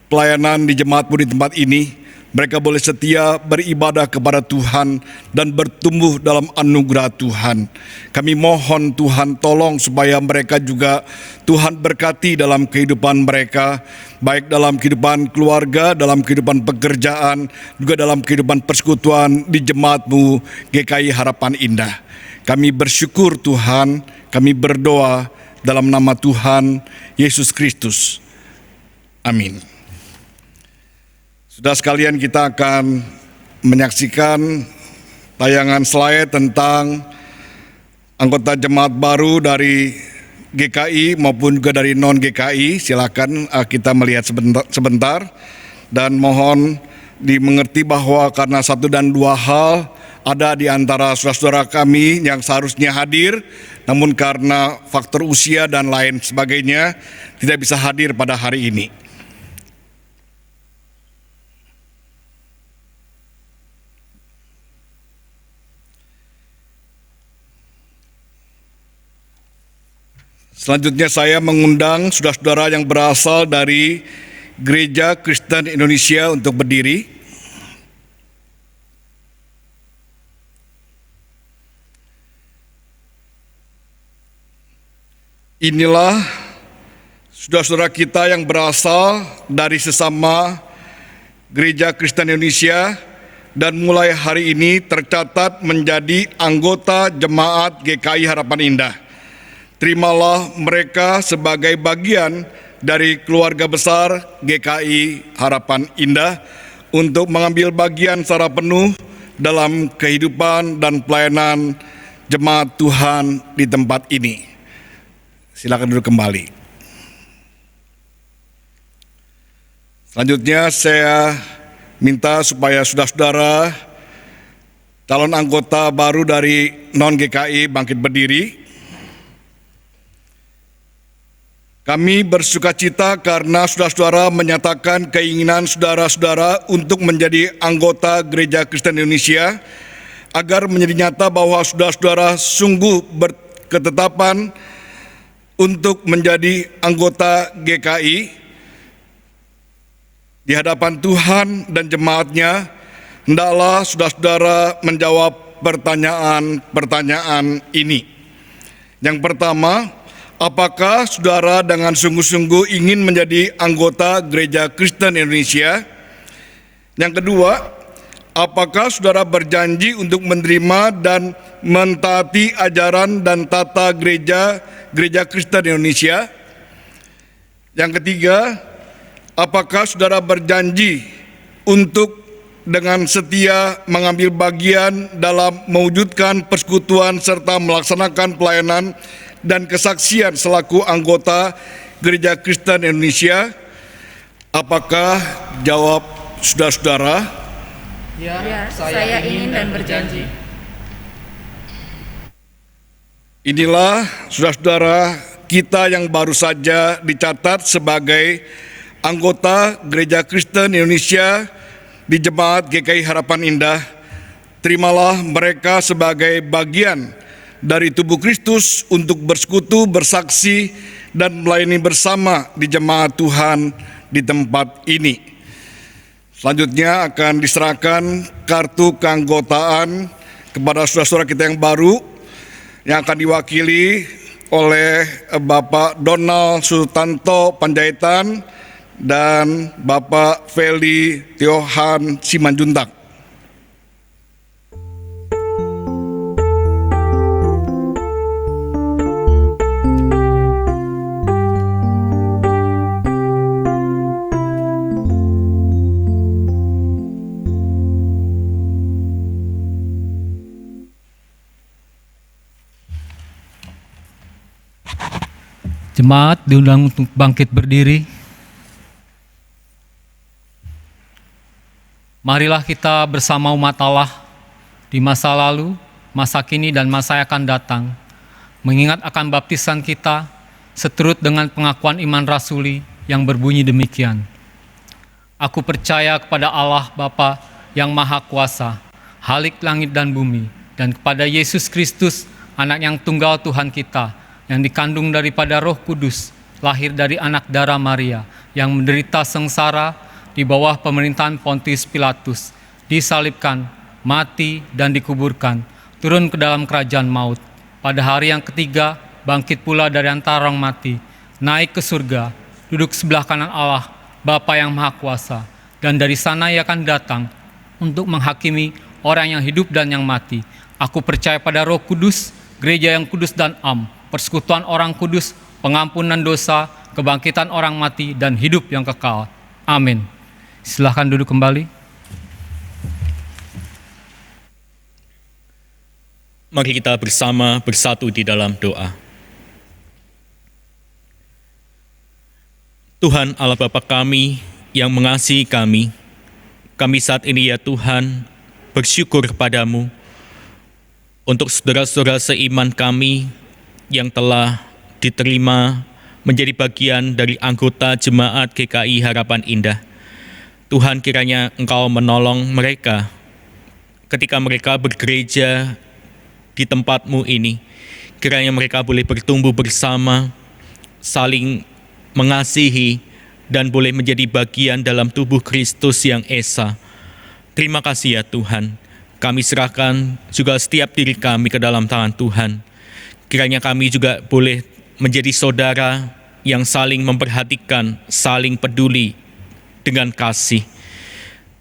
pelayanan di jemaatmu di tempat ini. Mereka boleh setia beribadah kepada Tuhan dan bertumbuh dalam anugerah Tuhan. Kami mohon Tuhan tolong supaya mereka juga Tuhan berkati dalam kehidupan mereka, baik dalam kehidupan keluarga, dalam kehidupan pekerjaan, juga dalam kehidupan persekutuan di jemaatmu GKI Harapan Indah. Kami bersyukur Tuhan, kami berdoa dalam nama Tuhan Yesus Kristus. Amin. Sudah sekalian, kita akan menyaksikan tayangan slide tentang anggota jemaat baru dari GKI maupun juga dari non-GKI. Silakan kita melihat sebentar dan mohon dimengerti bahwa karena satu dan dua hal ada di antara saudara-saudara kami yang seharusnya hadir, namun karena faktor usia dan lain sebagainya tidak bisa hadir pada hari ini. Selanjutnya saya mengundang saudara-saudara yang berasal dari Gereja Kristen Indonesia untuk berdiri. Inilah saudara-saudara kita yang berasal dari sesama Gereja Kristen Indonesia dan mulai hari ini tercatat menjadi anggota Jemaat GKI Harapan Indah. Terimalah mereka sebagai bagian dari keluarga besar GKI Harapan Indah untuk mengambil bagian secara penuh dalam kehidupan dan pelayanan jemaat Tuhan di tempat ini. Silakan duduk kembali. Selanjutnya saya minta supaya saudara-saudara calon anggota baru dari non-GKI bangkit berdiri. Kami bersukacita karena saudara-saudara menyatakan keinginan saudara-saudara untuk menjadi anggota Gereja Kristen Indonesia agar menjadi nyata bahwa saudara-saudara sungguh berketetapan untuk menjadi anggota GKI di hadapan Tuhan dan jemaatnya. Hendaklah saudara-saudara menjawab pertanyaan-pertanyaan ini. Yang pertama, apakah saudara dengan sungguh-sungguh ingin menjadi anggota Gereja Kristen Indonesia? Yang kedua, apakah saudara berjanji untuk menerima dan mentaati ajaran dan tata Gereja Kristen Indonesia? Yang ketiga, apakah saudara berjanji untuk dengan setia mengambil bagian dalam mewujudkan persekutuan serta melaksanakan pelayanan dan kesaksian selaku anggota Gereja Kristen Indonesia? Apakah jawab saudara-saudara? Ya, saya ingin dan berjanji. Inilah saudara-saudara kita yang baru saja dicatat sebagai anggota Gereja Kristen Indonesia di Jemaat GKI Harapan Indah. Terimalah mereka sebagai bagian dari tubuh Kristus untuk bersekutu, bersaksi, dan melayani bersama di jemaat Tuhan di tempat ini. Selanjutnya akan diserahkan kartu keanggotaan kepada saudara-saudara kita yang baru yang akan diwakili oleh Bapak Donald Sultanto Panjaitan dan Bapak Feli Tiohan Simanjuntak. Jemaat diundang untuk bangkit berdiri. Marilah kita bersama umat Allah di masa lalu, masa kini, dan masa yang akan datang, mengingat akan baptisan kita seturut dengan pengakuan iman rasuli yang berbunyi demikian. Aku percaya kepada Allah Bapa yang Maha Kuasa, Halik langit dan bumi, dan kepada Yesus Kristus, Anak yang tunggal Tuhan kita, yang dikandung daripada Roh Kudus, lahir dari anak darah Maria, yang menderita sengsara di bawah pemerintahan Pontius Pilatus, disalibkan, mati, dan dikuburkan, turun ke dalam kerajaan maut. Pada hari yang ketiga, bangkit pula dari antara orang mati, naik ke surga, duduk sebelah kanan Allah, Bapa yang Maha Kuasa, dan dari sana Ia akan datang untuk menghakimi orang yang hidup dan yang mati. Aku percaya pada Roh Kudus, gereja yang kudus dan am, persekutuan orang kudus, pengampunan dosa, kebangkitan orang mati, dan hidup yang kekal. Amin. Silahkan duduk kembali. Mari kita bersama bersatu di dalam doa. Tuhan Allah Bapa kami yang mengasihi kami saat ini ya Tuhan bersyukur kepadamu untuk saudara-saudara seiman kami yang telah diterima menjadi bagian dari anggota Jemaat GKI Harapan Indah. Tuhan, kiranya Engkau menolong mereka ketika mereka bergereja di tempat-Mu ini. Kiranya mereka boleh bertumbuh bersama, saling mengasihi, dan boleh menjadi bagian dalam tubuh Kristus yang esa. Terima kasih ya Tuhan. Kami serahkan juga setiap diri kami ke dalam tangan Tuhan. Kiranya kami juga boleh menjadi saudara yang saling memperhatikan, saling peduli dengan kasih.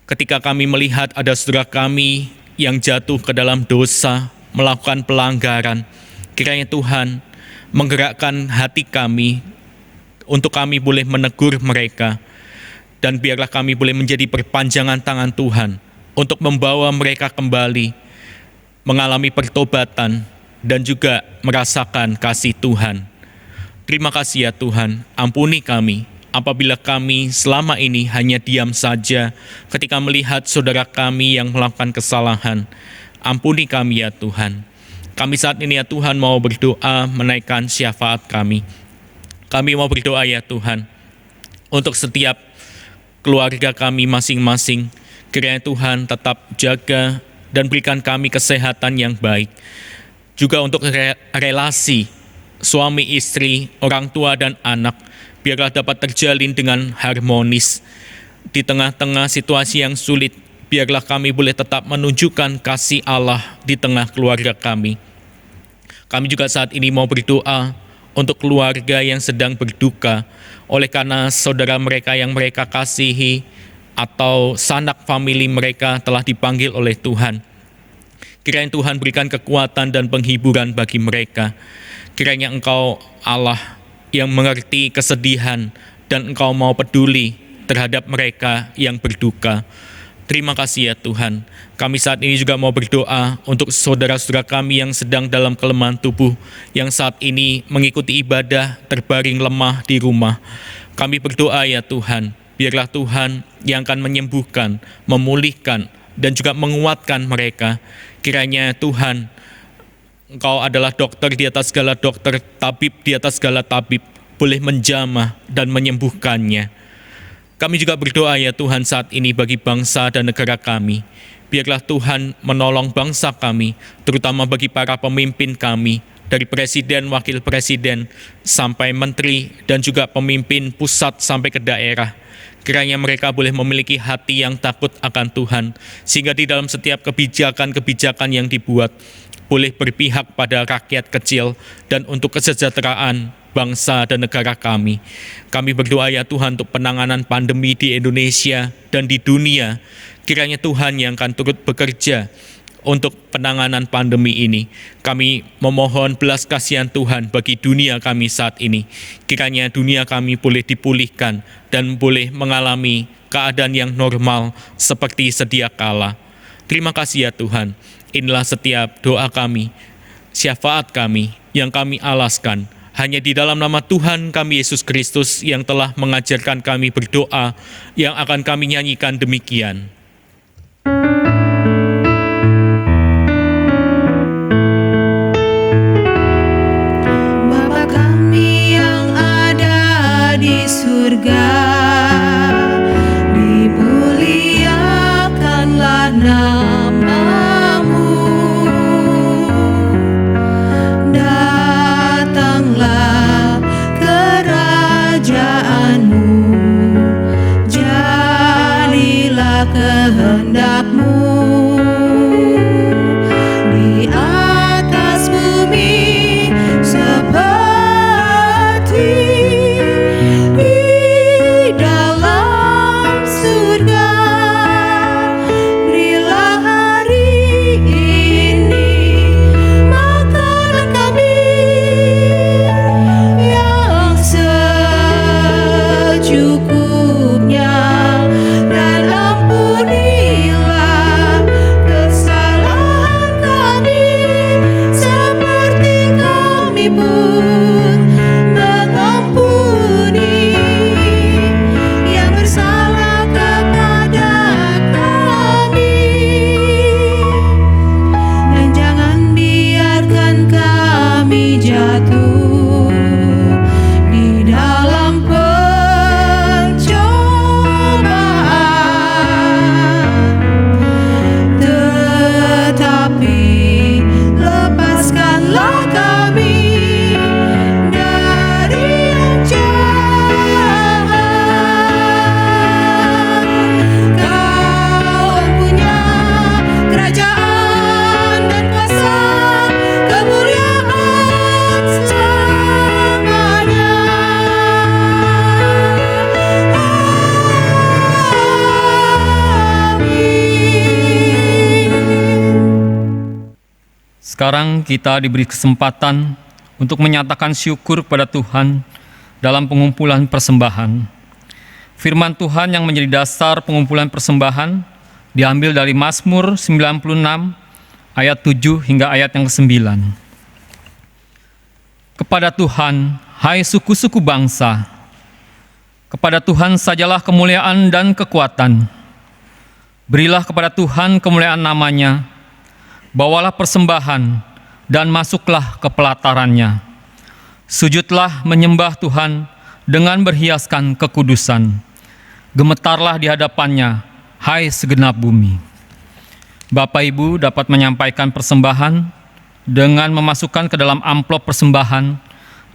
Ketika kami melihat ada saudara kami yang jatuh ke dalam dosa, melakukan pelanggaran, kiranya Tuhan menggerakkan hati kami untuk kami boleh menegur mereka. Dan biarlah kami boleh menjadi perpanjangan tangan Tuhan untuk membawa mereka kembali mengalami pertobatan dan juga merasakan kasih Tuhan. Terima kasih ya Tuhan, ampuni kami apabila kami selama ini hanya diam saja ketika melihat saudara kami yang melakukan kesalahan. Ampuni kami ya Tuhan. Kami saat ini ya Tuhan mau berdoa menaikkan syafaat kami. Kami mau berdoa ya Tuhan untuk setiap keluarga kami masing-masing. Kiranya Tuhan tetap jaga dan berikan kami kesehatan yang baik. Juga untuk relasi suami istri, orang tua dan anak, biarlah dapat terjalin dengan harmonis. Di tengah-tengah situasi yang sulit, biarlah kami boleh tetap menunjukkan kasih Allah di tengah keluarga kami. Kami juga saat ini mau berdoa untuk keluarga yang sedang berduka oleh karena saudara mereka yang mereka kasihi atau sanak famili mereka telah dipanggil oleh Tuhan. Kiranya Tuhan berikan kekuatan dan penghiburan bagi mereka. Kiranya Engkau Allah yang mengerti kesedihan dan Engkau mau peduli terhadap mereka yang berduka. Terima kasih ya Tuhan. Kami saat ini juga mau berdoa untuk saudara-saudara kami yang sedang dalam kelemahan tubuh, yang saat ini mengikuti ibadah terbaring lemah di rumah. Kami berdoa ya Tuhan, biarlah Tuhan yang akan menyembuhkan, memulihkan, dan juga menguatkan mereka. Kiranya Tuhan, Engkau adalah dokter di atas segala dokter, tabib di atas segala tabib, boleh menjamah dan menyembuhkannya. Kami juga berdoa ya Tuhan saat ini bagi bangsa dan negara kami. Biarlah Tuhan menolong bangsa kami, terutama bagi para pemimpin kami, dari presiden, wakil presiden, sampai menteri, dan juga pemimpin pusat sampai ke daerah. Kiranya mereka boleh memiliki hati yang takut akan Tuhan, sehingga di dalam setiap kebijakan-kebijakan yang dibuat, boleh berpihak pada rakyat kecil dan untuk kesejahteraan bangsa dan negara kami. Kami berdoa ya Tuhan untuk penanganan pandemi di Indonesia dan di dunia. Kiranya Tuhan yang akan turut bekerja untuk penanganan pandemi ini. Kami memohon belas kasihan Tuhan bagi dunia kami saat ini. Kiranya dunia kami boleh dipulihkan dan boleh mengalami keadaan yang normal seperti sedia kala. Terima kasih ya Tuhan. Inilah setiap doa kami, syafaat kami yang kami alaskan hanya di dalam nama Tuhan kami Yesus Kristus yang telah mengajarkan kami berdoa, yang akan kami nyanyikan demikian. Sekarang kita diberi kesempatan untuk menyatakan syukur kepada Tuhan dalam pengumpulan persembahan. Firman Tuhan yang menjadi dasar pengumpulan persembahan diambil dari Mazmur 96 ayat 7 hingga ayat yang ke-9. Kepada Tuhan, hai suku-suku bangsa, kepada Tuhan sajalah kemuliaan dan kekuatan. Berilah kepada Tuhan kemuliaan namanya, bawalah persembahan dan masuklah ke pelatarannya. Sujudlah menyembah Tuhan dengan berhiaskan kekudusan. Gemetarlah di hadapannya, hai segenap bumi. Bapak Ibu dapat menyampaikan persembahan dengan memasukkan ke dalam amplop persembahan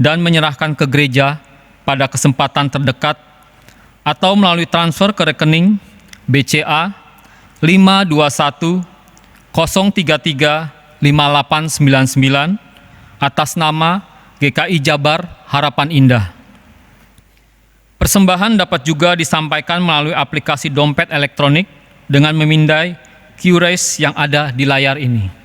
dan menyerahkan ke gereja pada kesempatan terdekat atau melalui transfer ke rekening BCA 521 033 5899 atas nama GKI Jabar Harapan Indah. Persembahan dapat juga disampaikan melalui aplikasi dompet elektronik dengan memindai QRIS yang ada di layar ini.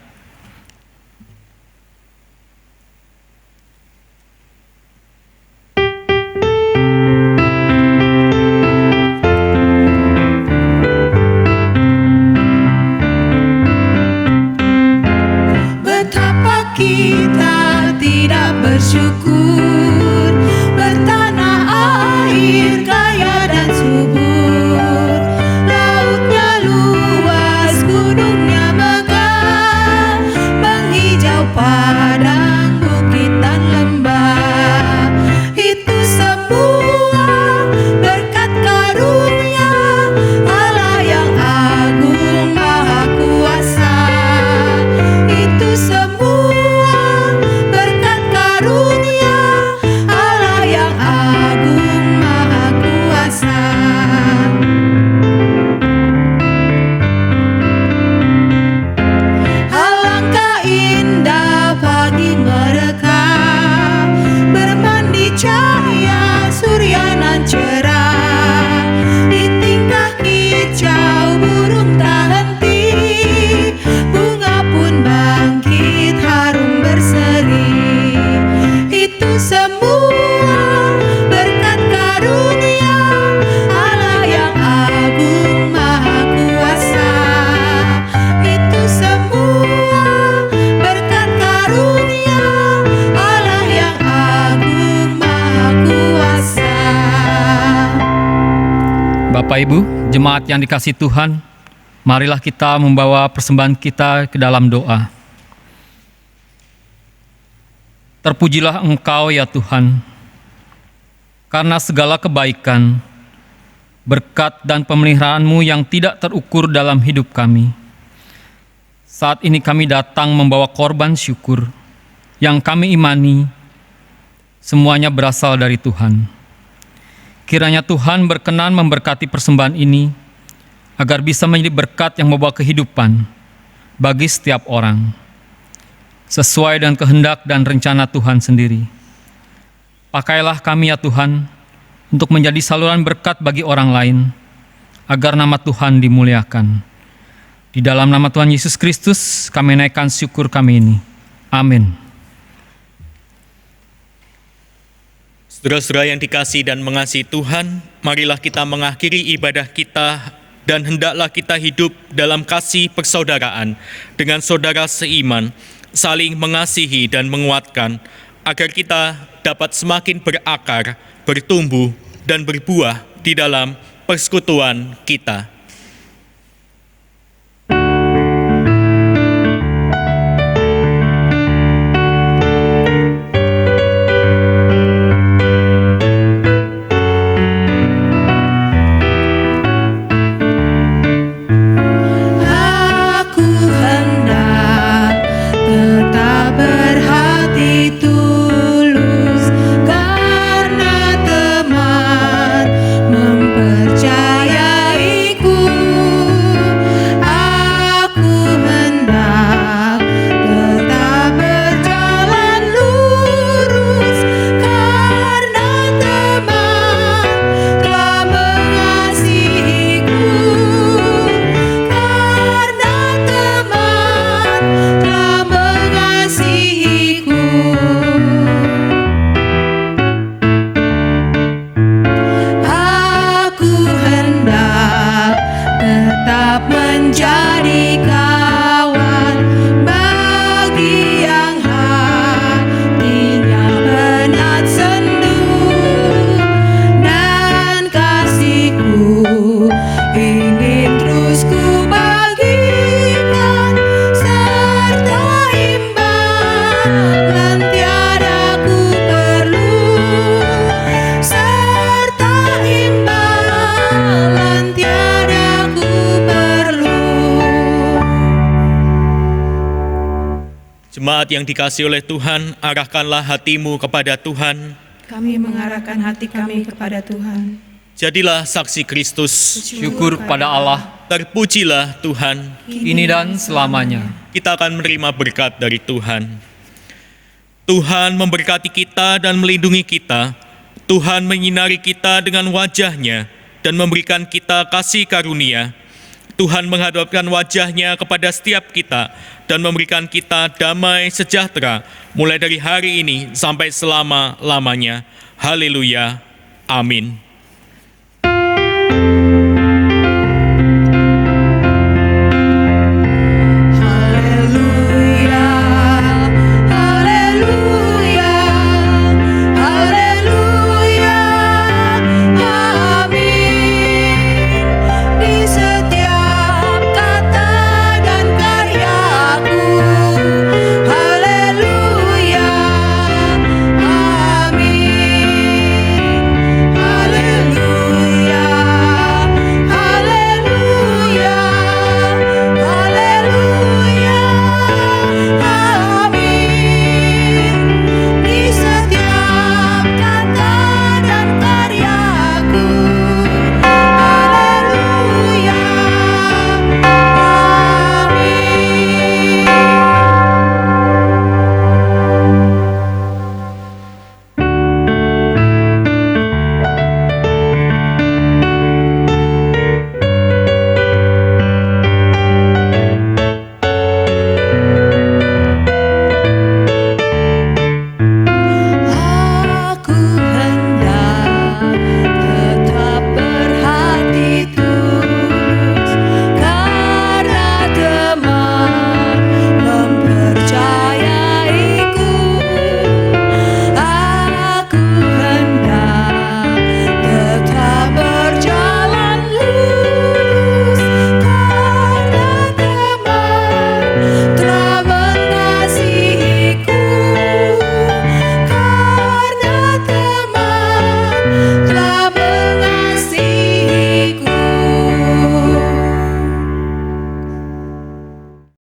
Betapa kita tidak bersyukur, bertanah air kaya dan subur, lautnya luas, gunungnya megah, menghijau padang, bukit dan lembah. Itu semua berkat karunia Allah yang agung maha kuasa. Itu semua berkat karunia Allah yang agung maha kuasa. Alangkah indah pagi mereka, bermandi cahaya surya nan cerah. Di tingkah kicau burung tak henti, bunga pun bangkit harum berseri. Itu semua berkat karunia Allah yang agung maha kuasa. Itu semua berkat karunia Allah yang agung maha kuasa. Bapak Ibu, jemaat yang dikasihi Tuhan, marilah kita membawa persembahan kita ke dalam doa. Terpujilah Engkau ya Tuhan, karena segala kebaikan, berkat dan pemeliharaan-Mu yang tidak terukur dalam hidup kami. Saat ini kami datang membawa korban syukur yang kami imani semuanya berasal dari Tuhan. Kiranya Tuhan berkenan memberkati persembahan ini agar bisa menjadi berkat yang membawa kehidupan bagi setiap orang, sesuai dengan kehendak dan rencana Tuhan sendiri. Pakailah kami ya Tuhan untuk menjadi saluran berkat bagi orang lain, agar nama Tuhan dimuliakan. Di dalam nama Tuhan Yesus Kristus kami naikkan syukur kami ini. Amin. Saudara-saudara yang dikasihi dan mengasihi Tuhan, marilah kita mengakhiri ibadah kita dan hendaklah kita hidup dalam kasih persaudaraan dengan saudara seiman, saling mengasihi dan menguatkan, agar kita dapat semakin berakar, bertumbuh, dan berbuah di dalam persekutuan kita. Aku hendak tetap berhati tulus, karena teman mempercayaiku. Jemaat yang dikasihi oleh Tuhan, arahkanlah hatimu kepada Tuhan. Kami mengarahkan hati kami kepada Tuhan. Jadilah saksi Kristus. Syukur pada Allah, Terpujilah Tuhan. kini dan selamanya. Kita akan menerima berkat dari Tuhan. Tuhan memberkati kita dan melindungi kita. Tuhan menyinari kita dengan wajah-Nya dan memberikan kita kasih karunia. Tuhan menghadapkan wajah-Nya kepada setiap kita dan memberikan kita damai sejahtera mulai dari hari ini sampai selama-lamanya. Haleluya. Amin.